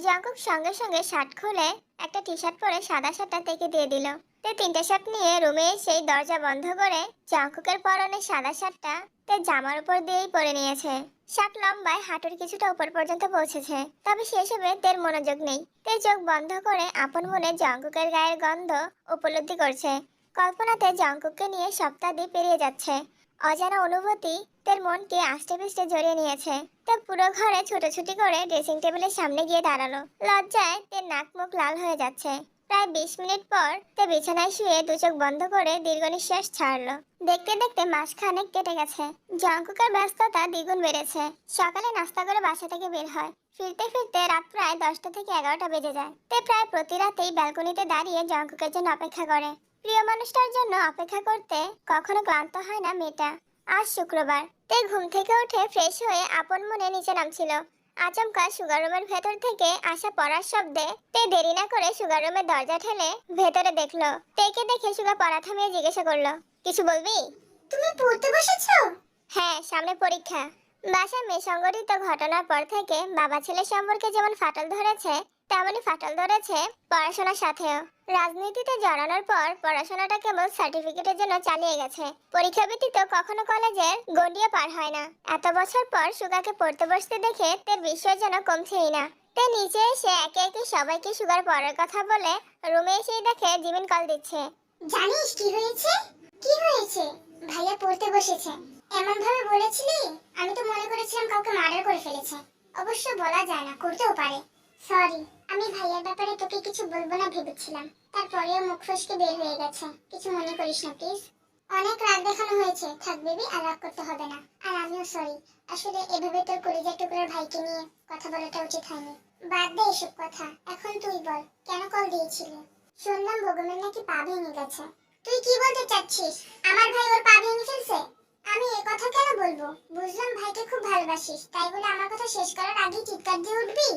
জাঙ্কুক সঙ্গে সঙ্গে শার্ট খুলে একটা টি শার্ট পরে সাদা শার্টটা তেকে দিয়ে দিল। তে তিনটে শার্ট নিয়ে রুমে এসেই দরজা বন্ধ করে জাঙ্কুকের পরনে সাদা শার্টটা তে জামার উপর দিয়েই পরে নিয়েছে। শার্ট লম্বায় হাঁটুর কিছুটা উপর পর্যন্ত পৌঁছেছে, তবে সেসবে তের মনোযোগ নেই। তে চোখ বন্ধ করে আপন মনে জাঙ্কুকের গায়ের গন্ধ উপলব্ধি করছে। কল্পনাতে জাঙ্কুককে নিয়ে সপ্তাহাদি পেরিয়ে যাচ্ছে। অজানা অনুভূতি তের মনকে আষ্টে পৃষ্ঠে জড়িয়ে নিয়েছে। তে পুরো ঘরে ছুটোছুটি করে ড্রেসিং টেবিলের সামনে গিয়ে দাঁড়ালো। লজ্জায় তের নাক মুখ লাল হয়ে যাচ্ছে। প্রায় 20 মিনিট পর তে বিছানায় শুয়ে দু চোখ বন্ধ করে দীর্ঘ নিঃশ্বাস ছাড়লো। দেখতে দেখতে মাসখানেক কেটে গেছে। জঙ্কুকের ব্যস্ততা দ্বিগুণ বেড়েছে। সকালে নাস্তা করে বাসা থেকে বের হয়। ফিরতে ফিরতে রাত প্রায় 10টা থেকে 11টা বেজে যায়। তে প্রায় প্রতি রাতেই ব্যালকনিতে দাঁড়িয়ে জঙ্কুকের জন্য অপেক্ষা করে। প্রিয় মানুষটার জন্য অপেক্ষা করতে কখনো ক্লান্ত হয় না মেয়েটা। আজ শুক্রবার। তে ঘুম থেকে উঠে ফ্রেশ হয়ে আপন মনে নিচে নামছিল। আচমকা সুগার রুমের ভেতর থেকে আসা পড়ার শব্দে তে দেরি না করে সুগার রুমের দরজা ঠেলে ভেতরে দেখলো। তেকে দেখে সুগা পড়া থামিয়ে জিজ্ঞাসা করলো, কিছু বলবি? তুমি পড়তে বসেছো? হ্যাঁ, সামনে পরীক্ষা। বাসায় মেয়ে সংঘটিত ঘটনার পর থেকে বাবা ছেলে সম্পর্কে যেমন ফাটল ধরেছে, তেমনই ফাটল ধরেছে পড়াশোনার সাথেও। রাজনীতিতে জড়ানোর পর পড়াশোনাটা কেবল সার্টিফিকেটের জন্য চালিয়ে গেছে। পরীক্ষা ব্যতীত কখনো কলেজের গন্ডিয়ে পার হয় না। এত বছর পর সুগাকে পড়তে বসতে দেখে তের বিস্ময় যেন কমছেই না। তে নিচে এসে একে একে সবাইকে সুগার পড়ার কথা বলে রুমে এসেই দেখে জিমিন কল দিচ্ছে। জানিস কি হয়েছে? কি হয়েছে? ভাইয়া পড়তে বসেছে। এমন ভাবে বলেছিলি, আমি তো মনে করেছিলাম কাউকে মার্ডার করে ফেলেছে। অবশ্য বলা যায় না, করতেও পারে। সরি, আমি ভাইয়ার ব্যাপারে তোকে কিছু বলবো না ভেবেছিলাম, তারপরেও মুখ ফসকে বের হয়ে গেছে। কিছু মনে করিস না প্লিজ। অনেক রাগ দেখানো হয়েছে, থাক বেবি, আর রাগ করতে হবে না। আর আমিও সরি, আসলে এভাবে তোর কলিজার টুকরার ভাইকে নিয়ে কথা বলাটা উচিত হয়নি। বাদ দে এসব কথা, এখন তুই বল কেন কল দিয়েছিলি? শুনলাম বগমের নাকি পা ভেঙে গেছে। তুই কি বলতে চাচ্ছিস? আমার ভাই ওর পা ভেঙে ফেলছে? আমি এ কথা কেন বলবো? বুঝলাম ভাইকে খুব ভালোবাসিস, তাই বলে আমার কথা শেষ করার আগেই চিৎকার দিয়ে উঠবি?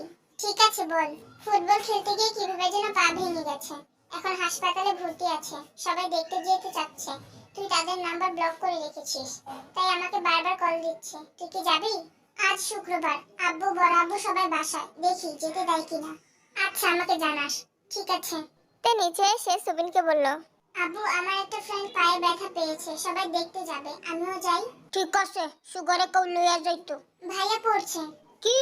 ঠিক আছে বল, ফুটবল খেলতে গিয়ে কিভাবে যেন পা ভেঙে গেছে, এখন হাসপাতালে ভর্তি আছে, সবাই দেখতে যেতে চাচ্ছে। তুই তাদের নাম্বার ব্লক করে রেখেছিস, তাই আমাকে বারবার কল দিচ্ছে। তুই কি যাবি? আজ শুক্রবার, আব্বু বড় আব্বু সবাই বাসায়, দেখি যেতে দেয় কিনা। আচ্ছা, আমাকে জানাস। ঠিক আছে। তে নিচে এসে সুবিনকে বলল, আব্বু, আমার একটা ফ্রেন্ড পায়ে ব্যথা পেয়েছে, সবাই দেখতে যাবে, আমিও যাই। ঠিক আছে, সুগারে কেউ লইয়া যাইতো। ভাইয়া পড়ছে। কি,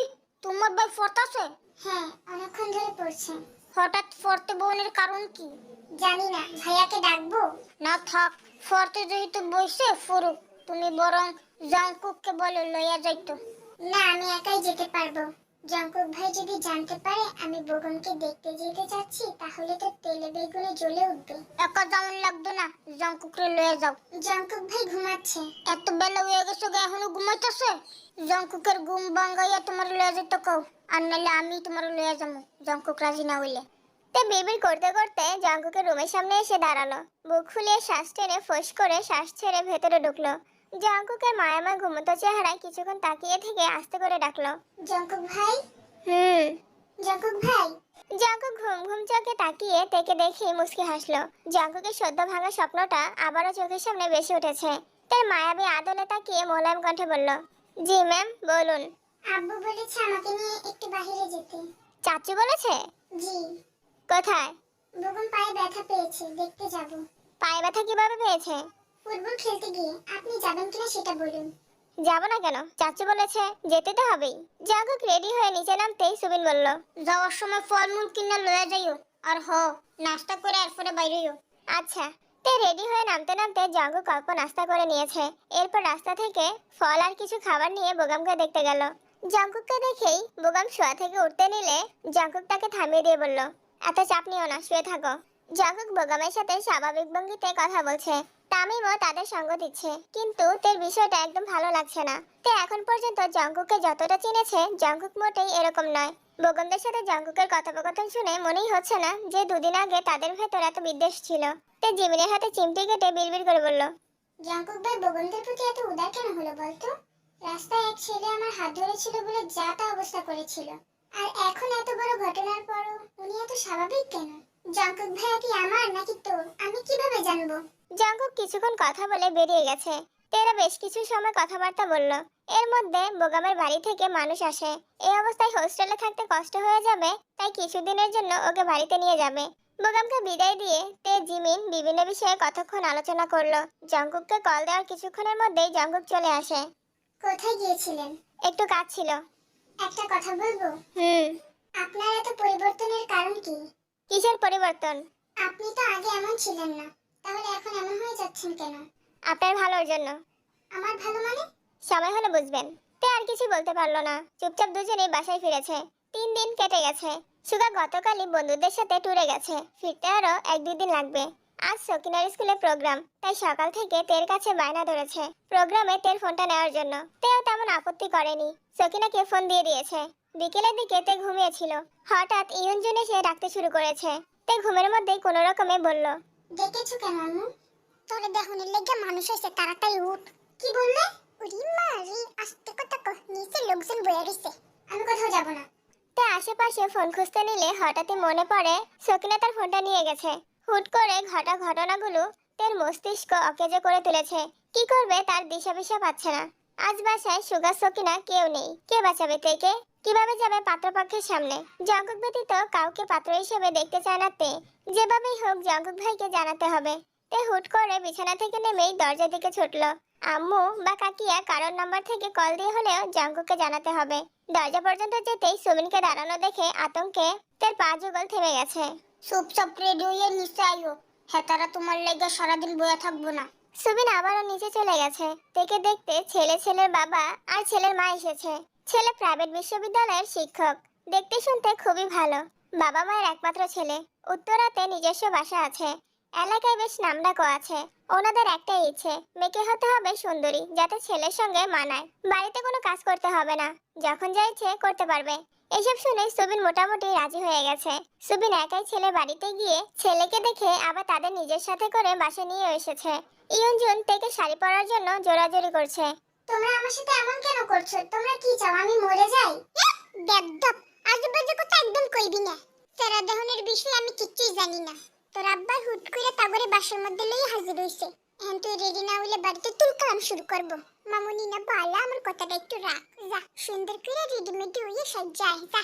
তোমার ভাই পড়তাছে? হ্যাঁ, অনেকক্ষণ ধরে পড়ছে। হঠাৎ পড়তে বউনের কারণ কি? জানি না, ভাইয়াকে ডাকবো? না থাক, পড়তে যেহেতু বসে ফুরুক। তুমি বরং জাঙ্কুককে বলে লইয়া যাইতো। না, আমি একাই যেতে পারবো। জঙ্কুক ভাই যদি জানতে পারে আমি বগনকে দেখতে যেতে চাচ্ছি, তাহলে তো তেলে বেগুনে জ্বলে উঠবে। একা যেমন লাগতো না, জাঙ্কুককে লইয়া যাও। জঙ্কুক ভাই ঘুমাচ্ছে। এত বেলা হয়ে গেছে গে, এখনো ঘুমাইতেছে? জাঙ্কুকের ঘুম ভাঙ্গাইয়া তোমার লইয়া যাইতো কও, আর নাহলে আমি তোমার লইয়া যাবো, জাঙ্কুক রাজি না হইলে। তে বিড়বিড় করতে করতে জাঙ্কুকের রুমের সামনে এসে দাঁড়ালো। বুক ফুলিয়ে শ্বাস টেনে ফোঁস করে শ্বাস ছেড়ে ভেতরে ঢুকলো। জাঙ্কুকের মায়াময় ঘুমন্ত চেহারায় কিছুক্ষণ তাকিয়ে থেকে আস্তে করে ডাকলো, জঙ্কুক ভাই। হুম। জঙ্কুক ভাই। জাঙ্কুক ঘুম ঘুম চোখে তাকিয়ে তেকে দেখে মুচকি হাসলো। জাঙ্কুকের সদ্য ভাঙা স্বপ্নটা আবারও চোখের সামনে ভেসে উঠেছে। তার মায়াবী আদলে তাকিয়ে মোলায়েম কণ্ঠে বলল, জি ম্যাম, বলুন। আব্বু বলেছে আমাকে নিয়ে একটু বাইরে যেতে। চাচু বলেছে? জি। কোথায়? বগন পায়ে ব্যথা পেয়েছে, দেখতে যাব। পায়ে ব্যথা কিভাবে পেয়েছে? ফুটবল খেলতে গিয়ে। আপনি যাবেন কিনা সেটা বলুন। যাবো না কেন, চাচু বলেছে, যেতে তো হবেই। জাঙ্কুক রেডি হয়ে নিচে নামতেই সুবিন বলল, যাওয়ার সময় ফলমূল কিনে লয়ে যাইও, আর নাস্তা করে এরপরে বাইরেও। আচ্ছা। তে রেডি হয়ে নামতে নামতে জাঙ্কুক অল্প নাস্তা করে নিয়েছে। এরপর রাস্তা থেকে ফল আর কিছু খাবার নিয়ে বোগামকে দেখতে গেল। জাঙ্কুককে দেখেই বোগাম শোয়া থেকে উঠতে নিলে জাঙ্কুক তাকে থামিয়ে দিয়ে বলল, এত চাপ নিও না, শুয়ে থাকো। জাঙ্কুক বোগামের সাথে স্বাভাবিক ভঙ্গিতে কথা বলছে। তামিমও তাদের সঙ্গ দিচ্ছে, কিন্তু তের বিষয়টা একদম ভালো লাগছে না। তে এখন পর্যন্ত জঙ্কুককে যতটা চিনেছে, জঙ্কুক মোটেই এরকম নয়। বোগমদের সাথে জঙ্কুকের কথোপকথন শুনে মনেই হচ্ছে না যে দুদিন আগে তাদের ভেতর এত বিদ্বেষ ছিল। তে জিমিনের হাতে চিমটি কেটে বিড়বিড় করে বলল, জঙ্কুক ভাই বগনদের প্রতি এত উদার কেন হলো বলতো? রাস্তায় এক ছেলে আমার হাত ধরেছিল বলে যা তা অবস্থা করেছিল, আর এখন এত বড় ঘটনার পরও উনি এত স্বাভাবিক কেন? জঙ্কুক ভাইয়া কি আমার নাকি তোর, আমি কিভাবে জানবো? জঙ্কুক কিছুক্ষণ কথা বলে বেরিয়ে গেছে। তেরা বেশ কিছু সময় কথাবার্তা বলল। এর মধ্যে বোগামের বাড়ি থেকে মানুষ আসে। এই অবস্থায় হোস্টেলে থাকতে কষ্ট হয়ে যাবে, তাই কিছুদিনের জন্য ওকে বাড়িতে নিয়ে যাবে। বোগামকে বিদায় দিয়ে তে জিমিন বিভিন্ন বিষয়ে কতক্ষণ আলোচনা করলো। জঙ্কুককে কল দেওয়ার কিছুক্ষণের মধ্যেই জঙ্কুক চলে আসে। কোথায় গিয়েছিলেন? একটু কাজ ছিল। একটা কথা বলবো? হুম। আপনার এত পরিবর্তনের কারণ কি? কিসের পরিবর্তন? আপনি তো আগে এমন ছিলেন না, তাহলে এখন এমন হয়ে যাচ্ছেন কেন? আপনার ভালোর জন্য। আমার ভালো মানে? সময় হলে বুঝবেন। তে আর কিছু বলতে পারলো না, চুপচাপ দুজনেই বাসায় ফিরেছে। 3 দিন কেটে গেছে। সুগা গতকালই বন্ধুদের সাথে ট্যুরে গেছে, ফিরতে আরো 1-2 দিন লাগবে। আজ সকিনার স্কুলে প্রোগ্রাম, তাই সকাল থেকে তের কাছে বায়না ধরেছে প্রোগ্রামে তের ফোনটা নেওয়ার জন্য। তেও তেমন আপত্তি করেনি, সকিনাকে ফোন দিয়ে দিয়েছে। বিকেলের দিকে তে ঘুমিয়েছিল, হঠাৎ ইয়ঞ্জন এসে ডাকতে শুরু করেছে। তে ঘুমের মধ্যেই কোনো রকমে বলল, ডেকেছো কেন আম্মু? তোরে দেহনের লেগে মানুষ হয়েছে, তাড়াতাড়ি উঠ। কি বললে? উরি মারি, আস্তে কথা কহ, নিচে লোকজন বয়ে রইছে। আমি কোথাও যাব না। তে আশেপাশে ফোন খুঁজতে নিলে হঠাৎই মনে পড়ে সকিনা তার ফোনটা নিয়ে গেছে। হুট করে ঘটা ঘটনাগুলো তের মস্তিষ্ক অকেজো করে তুলেছে। কি করবে তার দিশাপিশা পাচ্ছে না। আজ বাসায় সুগা সকিনা কেউ নেই, কে বাঁচাবে তেকে? কিভাবে যাবে পাত্রপক্ষের সামনে? জঙ্কুক ব্যতীত কাউকে পাত্র হিসেবে দেখতে চায় না তে। যেভাবেই হোক জঙ্কুক ভাইকে জানাতে হবে। তে হুট করে বিছানা থেকে নেমেই দরজার দিকে ছুটলো। আম্মু বা কাকিয়া কারোর নাম্বার থেকে কল দিয়ে হলেও জঙ্কুককে জানাতে হবে। দরজা পর্যন্ত যেতেই সুমিনকে দাঁড়ানো দেখে আতঙ্কে তার পা যুগল থেমে গেছে। চুপচাপ রেডি হয়ে নিচে আইও, হেতারা তোমার লেগে সারাদিন বয়ে থাকবো না। সুমিন আবারও নিচে চলে গেছে। তেকে দেখতে ছেলের বাবা আর ছেলের মা এসেছে। ছেলে প্রাইভেট বিশ্ববিদ্যালয়ের শিক্ষক, দেখতে শুনতে খুবই ভালো। বাবা মায়ের একমাত্র ছেলে। উত্তরাতে নিজস্ব বাসা আছে, এলাকায় বেশ নামডাকও আছে। ওনাদের একটাই ইচ্ছে, মেয়েকে হতে হবে সুন্দরী, যাতে ছেলের সঙ্গে মানায়। বাড়িতে কোনো কাজ করতে হবে না, যখন যা ইচ্ছে করতে পারবে। এসব শুনে সুবিন মোটামুটি রাজি হয়ে গেছে। সুবিন একাই ছেলে বাড়িতে গিয়ে ছেলেকে দেখে আবার তাদের নিজের সাথে করে বাসায় নিয়ে এসেছে। ইয়ঞ্জন থেকে শাড়ি পরার জন্য জোরাজোরি করছে। তোমরা আমার সাথে এমন কেন করছো? তোমরা কি চাও আমি মরে যাই? বেদ্দপ, আজেবাজে কথা একদম কইবি না। তোরা দেহনের বিষয়ে আমি কিচ্ছুই জানি না। তোর আব্বা হুট করে তাগরে বাসার মধ্যে লই হাজির হইছে। এখন তুই রেডি না হইলে বাড়িতে তুলকালাম শুরু করব। মামুনি না বালা, আমার কথাটা একটু রাখ। যা সুন্দর করে রেডিমেড হইয়ে সাজ্জা আয়, যা।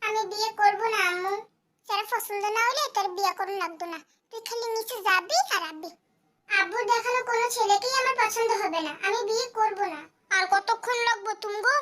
আমি বিয়ে করব না আম্মু। যারা পছন্দ না হলে তার বিয়ে করুন লাগতো না। তুই খালি নিচে যাবি আর আবি। আব্বুর দেখানো কোনো ছেলেকেই আমার পছন্দ হবে না, আমি বিয়ে করব না। আর কতক্ষণ লাগবে তুমগো?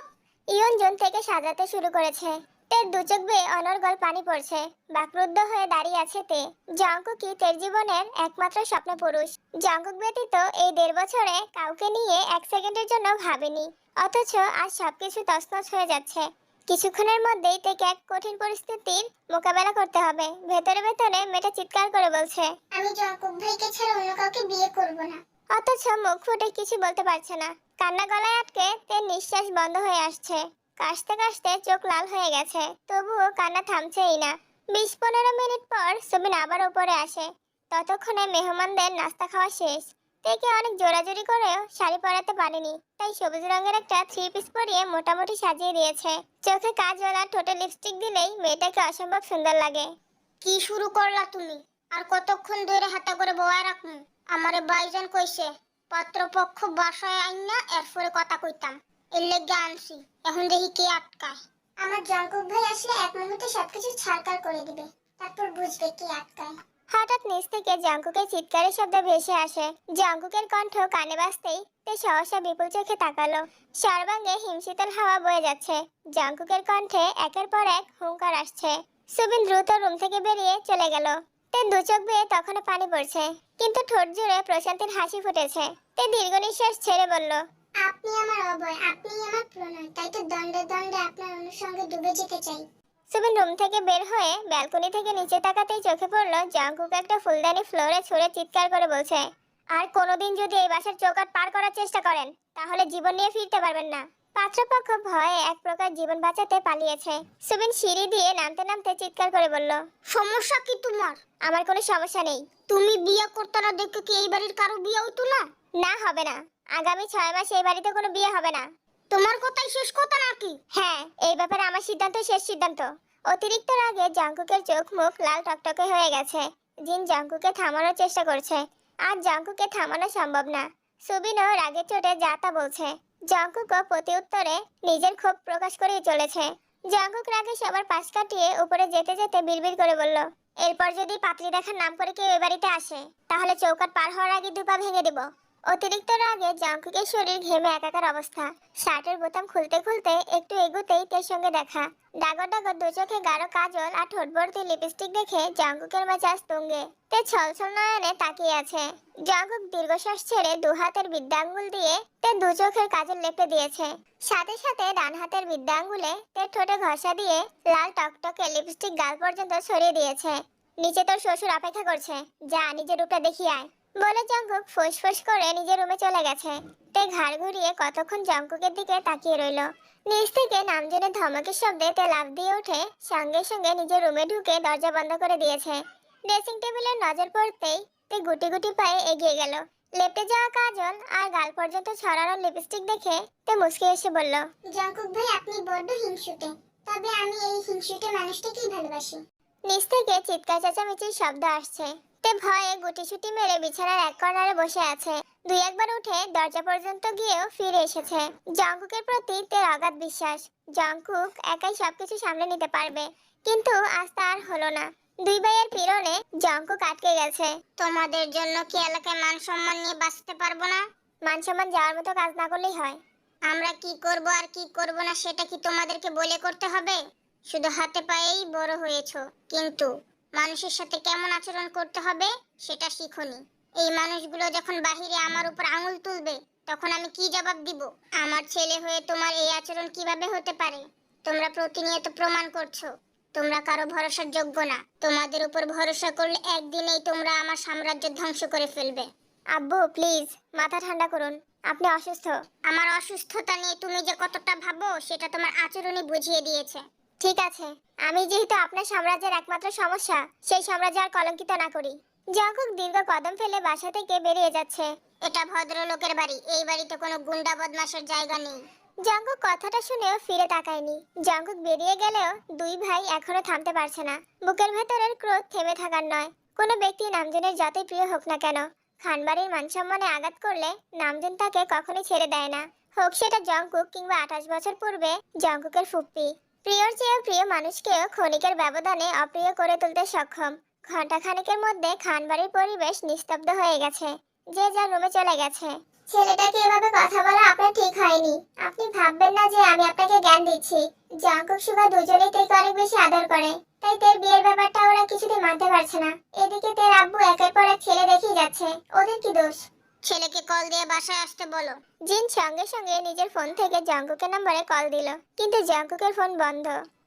ইয়ঞ্জন থেকে সাজাতে শুরু করেছে। তের দু চোখ বেয়ে অনর্গল পানি পড়ছে। বাকরুদ্ধ হয়ে দাঁড়িয়ে আছে তে। জঙ্কুকই তের জীবনের একমাত্র স্বপ্ন পুরুষ। জঙ্কুক ব্যতীত এই 1.5 বছরে কাউকে নিয়ে 1 সেকেন্ডের জন্য ভাবেনি। অথচ আজ সবকিছু তছনছ হয়ে যাচ্ছে। কিছুক্ষণের মধ্যেই তেকে এক কঠিন পরিস্থিতির মোকাবেলা করতে হবে। ভেতরে ভেতরে মেয়েটা চিৎকার করে বলছে, আমি জঙ্কুক ভাইকে ছাড়া অন্য কাউকে বিয়ে করব না। অথচ মুখ ফুটে কিছু বলতে পারছে না। কান্না গলায় আটকে তের নিঃশ্বাস বন্ধ হয়ে আসছে। কাশতে কাশতে চোখ লাল হয়ে গেছে, তবুও কান্না থামছেই না। 20-15 মিনিট পর সুবিন আবার উপরে আসে। ততক্ষণে মেহমানদের নাস্তা খাওয়া শেষ। তেকে অনেক জোরাজোরি করেও শাড়ি পরাতে পারেনি, তাই সবুজ রঙের একটা 3 পিস পরিয়ে মোটামুটি সাজিয়ে দিয়েছে। চোখে কাজল আর ঠোঁটে লিপস্টিক দিলেই মেয়েটাকে অসম্ভব সুন্দর লাগে। কি শুরু করলা তুমি? আর কতক্ষণ ধরে হাতা করে বয়া রাখমু? আমারে বাইজান কইছে পাত্রপক্ষ বাসায় আইনা এরপরে কথা কইতাম, এর লেগে আনছি। এখন দেখি কে আটকায়। আমার জঙ্কুক ভাই আসলে এক মুহূর্তে সবকিছু ছাড়কার করে দিবে, তারপর বুঝবে কে আটকায়। হঠাৎ নিচ থেকে জাঙ্কুকের চিৎকারের শব্দ ভেসে আসে। জাঙ্কুকের কণ্ঠ কানে বাজতেই তে সহসা বিপুল চোখে তাকালো। সর্বাঙ্গে হিমশীতল হাওয়া বয়ে যাচ্ছে। জাঙ্কুকের কণ্ঠে একের পর এক হুঙ্কার আসছে। সুবিন দ্রুত রুম থেকে বেরিয়ে চলে গেল। তে দু চোখ বেয়ে তখনও পানি পড়ছে, কিন্তু ঠোঁট জুড়ে প্রশান্তির হাসি ফুটেছে। তে দীর্ঘ নিঃশ্বাস ছেড়ে বলল, আপনি আমার অভয়, আপনি আমার প্রণয়, তাই তো দণ্ডে দণ্ডে আপনার অনুসঙ্গে ডুবে যেতে চাই। সুবিন রুম থেকে বের হয়ে ব্যালকনি থেকে নিচে তাকাতেই চোখে পড়লো জাঙ্কুক একটা ফুলদানি ফ্লোরে ছুঁড়ে চিৎকার করে বলছে, আর কোনোদিন যদি এই বাসার চৌকাঠ পার করার চেষ্টা করেন, তাহলে জীবন নিয়ে ফিরতে পারবেন না। পাত্রপক্ষ ভয়ে এক প্রকার জীবন বাঁচাতে পালিয়েছে। সুবিন সিঁড়ি দিয়ে নামতে নামতে চিৎকার করে বলল, সমস্যা কি তোমার? আমার কোনো সমস্যা নেই। তুমি বিয়ে করতে না দেখে কি এই বাড়ির কারো বিয়ে হইতো না? না, হবে না। আগামী 6 মাস এই বাড়িতে কোনো বিয়ে হবে না। তোমার কথাই শেষ কথা নাকি? হ্যাঁ, এই ব্যাপারে আমার সিদ্ধান্ত শেষ সিদ্ধান্ত। অতিরিক্ত রাগে জাঙ্কুকের চোখ মুখ লাল টকটকে হয়ে গেছে। জিন জাঙ্কুকে থামানোর চেষ্টা করছে, আর জাঙ্কুকে থামানো সম্ভব না। সুবিনও রাগের চোটে যা তা বলছে। জঙ্কুকও প্রতি উত্তরে নিজের ক্ষোভ প্রকাশ করেই চলেছে। জঙ্কুক রাগে সবার পাশ কাটিয়ে উপরে যেতে যেতে বিড়বিড় করে বলল, এরপর যদি পাত্রী দেখার নাম করে কেউ এ বাড়িতে আসে তাহলে চৌকাঠ পার হওয়ার আগে দুপা ভেঙে দেব। অতিরিক্ত রাগে জঙ্কুকের শরীর ঘেমে একাকার অবস্থা। শার্টের বোতাম খুলতে খুলতে একটু এগোতেই তের সঙ্গে দেখা। ডাগর ডাগর দু চোখে গাঢ় কাজল আর ঠোঁট ভর্তি লিপস্টিক দেখে জঙ্কুকের মেজাজ তুঙ্গে। তে ছলছল নয়নে তাকিয়ে আছে। জঙ্কুক দীর্ঘশ্বাস ছেড়ে দু হাতের বৃদ্ধাঙ্গুল দিয়ে তে দু চোখের কাজল লেপে দিয়েছে। সাথে সাথে ডান হাতের বৃদ্ধাঙ্গুলে তের ঠোঁটে ঘষা দিয়ে লাল টকটকে লিপস্টিক গাল পর্যন্ত ছড়িয়ে দিয়েছে। নিচে তোর শ্বশুর অপেক্ষা করছে, যা নিজের রূপটা দেখিয়ে আয় বলে জঙ্কুক ফুসফুস করে নিজের রুমে চলে গেছে। তে ঘাড় ঘুরিয়ে কতক্ষণ জঙ্কুকের দিকে তাকিয়ে রইল। নিচ থেকে নামজনের ধমকের শব্দে তে লাফ দিয়ে উঠে সঙ্গে সঙ্গে নিজের রুমে ঢুকে দরজা বন্ধ করে দিয়েছে। ড্রেসিং টেবিলের নজর পড়তেই তে গুটি গুটি পায়ে এগিয়ে গেল। লেপটে যাওয়া কাজল আর গাল পর্যন্ত ছড়ানো লিপস্টিক দেখে তে মুচকি এসে বলল, জঙ্কুক ভাই আপনি বড্ড হিংসুটে, তবে আমি এই হিংসুটে মানুষটাকেই ভালোবাসি। নিচ থেকে চিৎকার চেঁচামেচির শব্দ আসছে। তে ভয়ে গুটিসুটি মেরে বিছানার এক কর্নারে বসে আছে। দুই একবার উঠে দরজা পর্যন্ত গিয়েও ফিরে এসেছে। জঙ্কুকের প্রতি তের অগাধ বিশ্বাস, জঙ্কুক একাই সবকিছু সামলে নিতে পারবে। কিন্তু আজ তা আর হলো না। দুই ভাইয়ের পীড়নে জঙ্কুক আটকে গেছে। তোমাদের জন্য কি এলাকায় মান সম্মান নিয়ে বাঁচতে পারবো না? মান সম্মান যাওয়ার মতো কাজ না করলেই হয়। আমরা কি করব আর কি করব না সেটা কি তোমাদেরকে বলে করতে হবে? শুধু হাতে পায়েই বড় হয়েছো, কিন্তু মানুষের সাথে কেমন আচরণ করতে হবে সেটা শিখোনি। এই মানুষগুলো যখন বাহিরে আমার উপর আঙুল তুলবে তখন আমি কি জবাব দিব? আমার ছেলে হয়ে তোমার এই আচরণ কিভাবে হতে পারে? তোমরা প্রতিনিয়ত প্রমাণ করছো তোমরা কারো ভরসার যোগ্য না। তোমাদের উপর ভরসা করলে একদিনেই তোমরা আমার সাম্রাজ্য ধ্বংস করে ফেলবে। আব্বু প্লিজ মাথা ঠান্ডা করুন, আপনি অসুস্থ। আমার অসুস্থতা নিয়ে তুমি যে কতটা ভাবো সেটা তোমার আচরণই বুঝিয়ে দিয়েছে। ঠিক আছে, আমি যেহেতু আপনার সাম্রাজ্যের একমাত্র সমস্যা, সেই সাম্রাজ্য আর কলঙ্কিত না করি। জঙ্কুক দীর্ঘ কদম ফেলে বাসা থেকে বেরিয়ে যাচ্ছে। এটা ভদ্রলোকের বাড়ি, এই বাড়িতে কোনো গুন্ডা বদমাশের জায়গা নেই। জঙ্কুক কথাটা শুনেও ফিরে তাকায়নি। জঙ্কুক বেরিয়ে গেলেও দুই ভাই এখনো থামতে পারছে না। বুকের ভেতরের ক্রোধ থেমে থাকার নয়। কোনো ব্যক্তি নামজনের যতই প্রিয় হোক না কেন, খানবাড়ির মানসম্মানে আঘাত করলে নামজন তাকে কখনোই ছেড়ে দেয় না। হোক সেটা জঙ্কুক কিংবা 28 বছর পূর্বে জঙ্কুকের ফুপ্পি। প্রিয়র চেয়ে প্রিয় মানুষকেও ক্ষণিকের ব্যবধানে অপ্রিয় করে তুলতে সক্ষম। ঘন্টা খানেকের মধ্যে খানবাড়ির পরিবেশ নিস্তব্ধ হয়ে গেছে। যে যার রুমে চলে গেছে। ছেলেটাকে এভাবে কথা বলা আপনার ঠিক হয়নি। আপনি ভাববেন না যে আমি আপনাকে জ্ঞান দিচ্ছি। জঙ্কুক সুগা দুজনেই তেকে অনেক বেশি আদর করে, তাই তের বিয়ের ব্যাপারটা ওরা কিছুতেই মানতে পারছে না। এদিকে তের আব্বু একের পর এক ছেলে দেখেই যাচ্ছে, ওদের কি দোষ? ছেলেকে কল দিয়ে বাসায় আসতে বলো। জিন সঙ্গে সঙ্গে নিজের ফোন থেকে জঙ্কুকের নম্বরে কল দিল, কিন্তু জঙ্কুকের ফোন বন্ধ।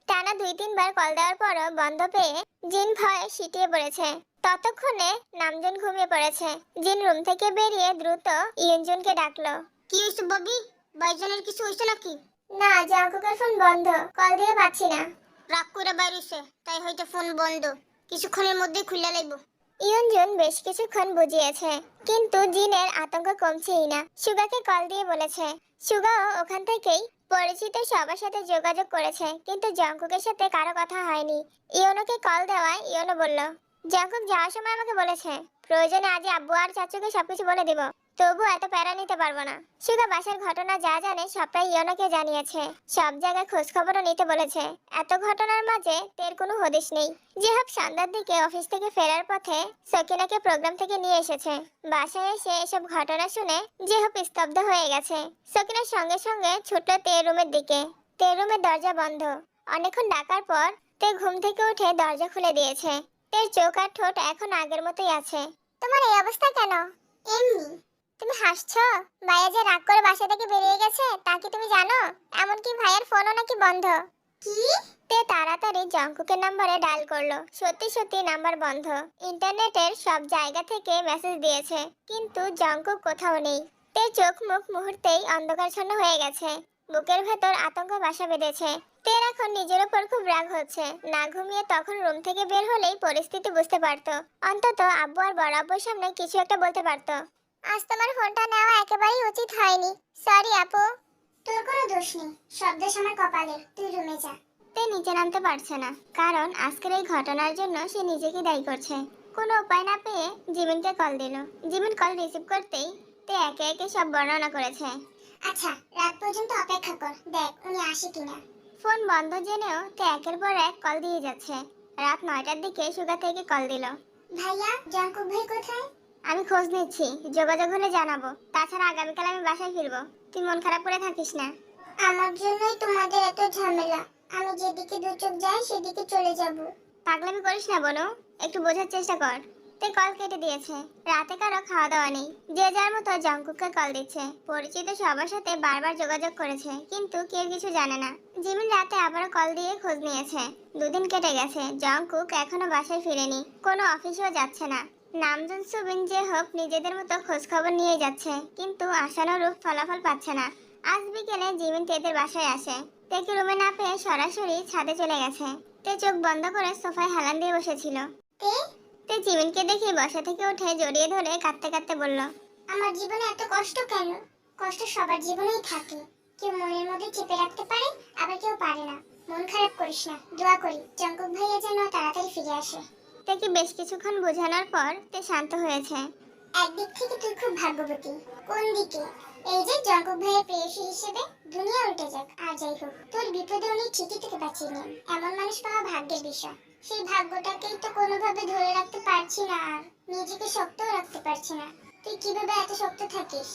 টানা 2-3 বার কল দেওয়ার পরও বন্ধ পেয়ে জিন ভয়ে সিটিয়ে পড়েছে। ততক্ষণে নামজন ঘুমিয়ে পড়েছে। জিন রুম থেকে বেরিয়ে দ্রুত ইয়ঞ্জনকে ডাকলো। কি হইছে ববি? ভাইজানের কিছু হইছে নাকি? না, জঙ্কুকের ফোন বন্ধ, কল দিয়ে পাচ্ছি না। রাগ করে বাইরেছে, তাই হয়তো ফোন বন্ধ। কিছুক্ষণের মধ্যেই খুলে লাইব। ইয়ঞ্জন বেশ কিছুক্ষণ বুঝিয়েছে, কিন্তু জিনের আতঙ্ক কমছেই না। সুগাকে কল দিয়ে বলেছে। সুগাও ওখান থেকেই পরিচিত সবার সাথে যোগাযোগ করেছে, কিন্তু জঙ্কুকের সাথে কারো কথা হয়নি। ইয়নোকে কল দেওয়ায় ইয়নো বলল, জঙ্কুক যাওয়ার সময় আমাকে বলেছে প্রয়োজনে আজ আব্বু আর চাচুকে সবকিছু বলে দিব, তবু এত প্যারা নিতে পারবো না। সুগা বাসার ঘটনা যা জানে সবটাই ইয়নোকে জানিয়েছে। সব জায়গায় খোঁজ খবরও নিতে বলেছে। এত ঘটনার মাঝে তের কোনো হদিশ নেই। জিহাব সন্ধ্যার দিকে অফিস থেকে ফেরার পথে সকিনাকে প্রোগ্রাম থেকে নিয়ে এসেছে। বাসায় এসে এসব ঘটনা শুনে জিহাব স্তব্ধ হয়ে গেছে। সকিনার সঙ্গে সঙ্গে ছুটল তের রুমের দিকে। তের রুমের দরজা বন্ধ। অনেকক্ষণ ডাকার পর তে ঘুম থেকে উঠে দরজা খুলে দিয়েছে। তের চোখ আর ঠোঁট এখন আগের মতোই আছে। তোমার এই অবস্থা কেন? এমনি। তুমি হাসছো? ভাইয়া যে রাগ করে বাসা থেকে বেরিয়ে গেছে তা কি তুমি জানো? এমনকি ভাইয়ের ফোনও নাকি বন্ধ। কি? তে তাড়াতাড়ি জঙ্কুকের নম্বরে ডায়াল করলো। সত্যি সত্যি নাম্বার বন্ধ। ইন্টারনেটের সব জায়গা থেকে মেসেজ দিয়েছে, কিন্তু জঙ্কুক কোথাও নেই। তে চোখ মুখ মুহূর্তেই অন্ধকারচ্ছন্ন হয়ে গেছে। বুকের ভেতর আতঙ্ক বাসা বেঁধেছে। তের এখন নিজের উপর খুব রাগ হচ্ছে। না ঘুমিয়ে তখন রুম থেকে বের হলেই পরিস্থিতি বুঝতে পারতো। অন্তত আব্বু আর বড় আব্বুর সামনে কিছু একটা বলতে পারতো। আজ তোমার ফোনটা নেওয়া একেবারেই উচিত হয়নি। সরি আপু। তোর কোনো দোষ নেই, সব দোষ আমার কপালের। তুই রুমে যা। তে নিচে নামতে পারছে না, কারণ আজকের এই ঘটনার জন্য সে নিজেকে দায়ী করছে। কোনো উপায় না পেয়ে জিমিনকে কল দিল। জিমিন কল রিসিভ করতেই তে একে একে সব বর্ণনা করেছে। আচ্ছা, রাত পর্যন্ত অপেক্ষা কর, দেখ উনি আসে কিনা। ফোন বন্ধ জেনেও তে একের পর এক কল দিয়ে যাচ্ছে। রাত 9টার দিকে সুগা থেকে কল দিল। ভাইয়া, জঙ্কুক ভাই কোথায়? আমি খোঁজ নিচ্ছি, যোগাযোগ হলে জানাবো। তাছাড়া আগামীকাল আমি বাসায় ফিরবো, তুই মন খারাপ করে থাকিস না। আমার জন্যই তোমাদের এত ঝামেলা, আমি যেদিকে দু চোখ যাই সেদিকে চলে যাব। পাগলামি করিস না বোনো, একটু বোঝার চেষ্টা কর। তে কল কেটে দিয়েছে। রাতে কারো খাওয়া দাওয়া নেই, যে যার মতো জঙ্কুককে কল দিচ্ছে। পরিচিত সবার সাথে বারবার যোগাযোগ করেছে, কিন্তু কেউ কিছু জানে না। জিমিন রাতে আবারও কল দিয়ে খোঁজ নিয়েছে। 2 দিন কেটে গেছে, জঙ্কুক এখনো বাসায় ফিরেনি, কোনো অফিসেও যাচ্ছে না। নামজুন সুবিন যে হোক নিজেদের মতো খোঁজ খবর নিয়ে যাচ্ছে, কিন্তু আশানুরূপ ফলাফল পাচ্ছে না। আজ বিকেলে জিমিন তেদের বাসায় আসে। তেকে রুমে না পেয়ে সরাসরি ছাদে চলে গেছে। তে চোখ বন্ধ করে সোফায় হেলান দিয়ে বসেছিল। তে, তে জিমিনকে দেখে বসা থেকে উঠে জড়িয়ে ধরে কাঁদতে কাঁদতে বলল, আমার জীবনে এত কষ্ট কেন? কষ্ট সবার জীবনেই থাকে, কেউ মনের মধ্যে চেপে রাখতে পারে, আবার কেউ পারে না। মন খারাপ করিস না, দোয়া করি জঙ্কুক ভাইয়া যেন তাড়াতাড়ি ফিরে আসে। তেকে বেশ কিছুক্ষণ বোঝানোর পর তে শান্ত হয়েছে। একদিক থেকে তুই খুব ভাগ্যবতী। কোন দিকে? এই যে জঙ্কুক ভাইয়ের প্রেয়সী হিসেবে। দুনিয়া উল্টে যাক আর যাই হোক, তোর বিপদে উনি ঠিকই তোকে বাঁচিয়ে নেন। এমন মানুষ পাওয়া ভাগ্যের বিষয়। সেই ভাগ্যটাকেই তো কোনোভাবে ধরে রাখতে পারছি না, আর নিজেকে শক্তও রাখতে পারছি না। তুই কিভাবে এত শক্ত থাকিস?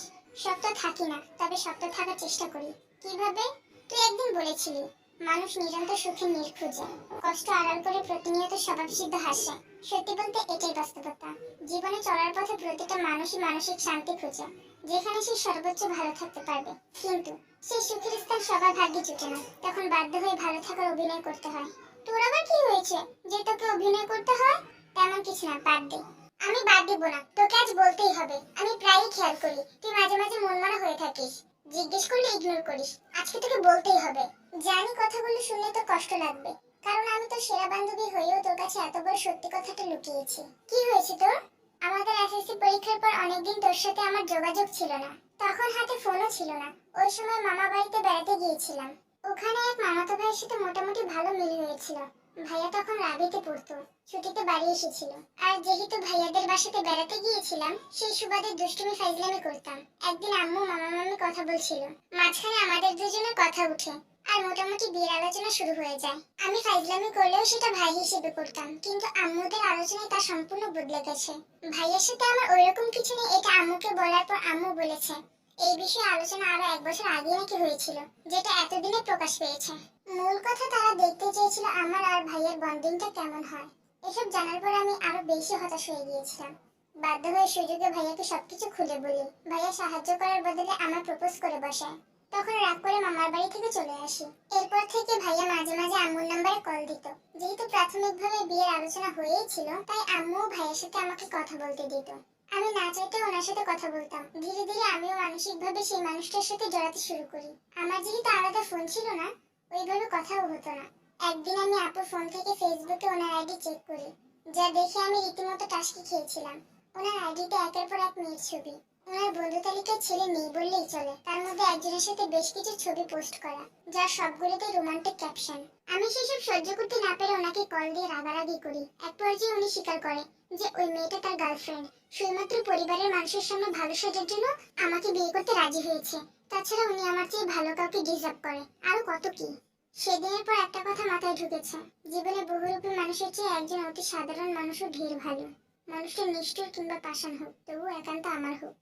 শক্ত থাকি না, তবে শক্ত থাকার চেষ্টা করি। কিভাবে? তুই একদিন বলেছিলি মানুষ নিরন্তর সুখে নীড় খুঁজে, কষ্ট আড়াল করে প্রতিনিয়ত স্বভাবসিদ্ধ হাসে। সত্যি বলতে এটাই বাস্তবতা। জীবনে চলার পথে প্রতিটা মানুষই মানসিক শান্তি খোঁজে, যেখানে সে সর্বোচ্চ ভালো থাকতে পারবে। কিন্তু সেই সুখের স্থান সবার ভাগ্যে জুটে না, তখন বাধ্য হয়ে ভালো থাকার অভিনয় করতে হয়। তোর আবার কি হয়েছে যে তোকে অভিনয় করতে হয়? তেমন কিছু না, বাদ দে। আমি বাদ দেবো না, তোকে আজ বলতেই হবে। আমি প্রায়ই খেয়াল করি তুই মাঝে মাঝে মনমরা হয়ে থাকিস, জিজ্ঞেস করলে ইগনোর করিস। আজকে তোকে বলতেই হবে। জানি কথাগুলো শুনলে তো কষ্ট লাগবে, কারণ আমি তোর সেরা বান্ধবী হয়েও তোর কাছে এত বড় সত্যি কথাটা লুকিয়েছি। কি হয়েছে তোর? আমাদের এসএসসি পরীক্ষার পর অনেকদিন তোর সাথে আমার যোগাযোগ ছিল না। তখন হাতে ফোনও ছিল না। ওই সময় মামা বাড়িতে বেড়াতে গিয়েছিলাম। ওখানে এক মামাতো ভাইয়ের সাথে মোটামুটি ভালো মিল হয়েছিল। ভাইয়া তখন রাবিতে পড়তো, ছুটিতে বাড়ি এসেছিল। আর যেহেতু ভাইয়াদের বাসাতে বেড়াতে গিয়েছিলাম, সেই সুবাদে দুষ্টুমি ফাইজলামি করতাম। একদিন আম্মু মামা মামি কথা বলছিল, মাঝখানে আমাদের দুজনের কথা উঠে, আর মোটামুটি বিয়ের আলোচনা শুরু হয়ে যায়। আমি ফাইজলামি করলেও সেটা ভাই হিসেবে করতাম, কিন্তু আম্মুদের আলোচনায় তা সম্পূর্ণ বদলে গেছে। ভাইয়ের সাথে আমার ওইরকম কিছু নেই, এটা আম্মুকে বলার পর আম্মু বলেছে এই বিষয়ে আলোচনা আরো 1 বছর আগে নাকি হয়েছিল, যেটা এতদিনে প্রকাশ পেয়েছে। মূল কথা, তারা দেখতে চেয়েছিল আমার আর ভাইয়ের বন্ডিংটা কেমন হয়। এসব জানার পর আমি আরো বেশি হতাশ হয়ে গিয়েছিলাম। বাধ্য হয়ে সুযোগে ভাইয়াকে সবকিছু খুলে বলি। ভাইয়া সাহায্য করার বদলে আমার প্রপোজ করে বসায়। তখন রাগ করে মামার বাড়ি থেকে চলে আসি। এরপর থেকে ভাইয়া মাঝে মাঝে আম্মুর নাম্বারে কল দিত। যেহেতু প্রাথমিকভাবে বিয়ের আলোচনা হয়েই ছিল, তাই আম্মু ভাইয়ের সাথে আমাকে কথা বলতে দিত। আমি না চাইতেও ওনার সাথে কথা বলতাম। ধীরে ধীরে আমিও মানসিকভাবে সেই মানুষটার সাথে জড়াতে শুরু করি। আমার যেহেতু আলাদা ফোন ছিল না, ওইভাবে কথাও হতো না। একদিন আমি আপুর ফোন থেকে ফেসবুকে ওনার আইডি চেক করি, যা দেখে আমি রীতিমতো টাসকি খেয়েছিলাম। ওনার আইডিতে একের পর এক মেয়ের ছবি। ওনার বন্ধু তালিকায় ছেলে নেই বললেই চলে, তার মধ্যে একজনের সাথে বেশ কিছু ছবি পোস্ট করা, যার সবগুলোতে রোমান্টিক ক্যাপশন। আমি সেসব সহ্য করতে না পেরে ওনাকে কল দিয়ে রাগারাগি করি। এক পর্যায়ে উনি স্বীকার করে যে ওই মেয়েটা তার গার্লফ্রেন্ড, শুধুমাত্র পরিবারের মানুষের সামনে ভালো সাজার জন্য আমাকে বিয়ে করতে রাজি হয়েছে। তাছাড়া উনি আমার চেয়ে ভালো কাউকে ডিজার্ভ করে, আরো কত কি। সেদিনের পর একটা কথা মাথায় ঢুকেছে, জীবনে বহুরূপী মানুষের চেয়ে একজন অতি সাধারণ মানুষও ঢের ভালো। মানুষটা নিষ্ঠুর কিংবা পাষাণ হোক, তবুও একান্ত আমার হোক।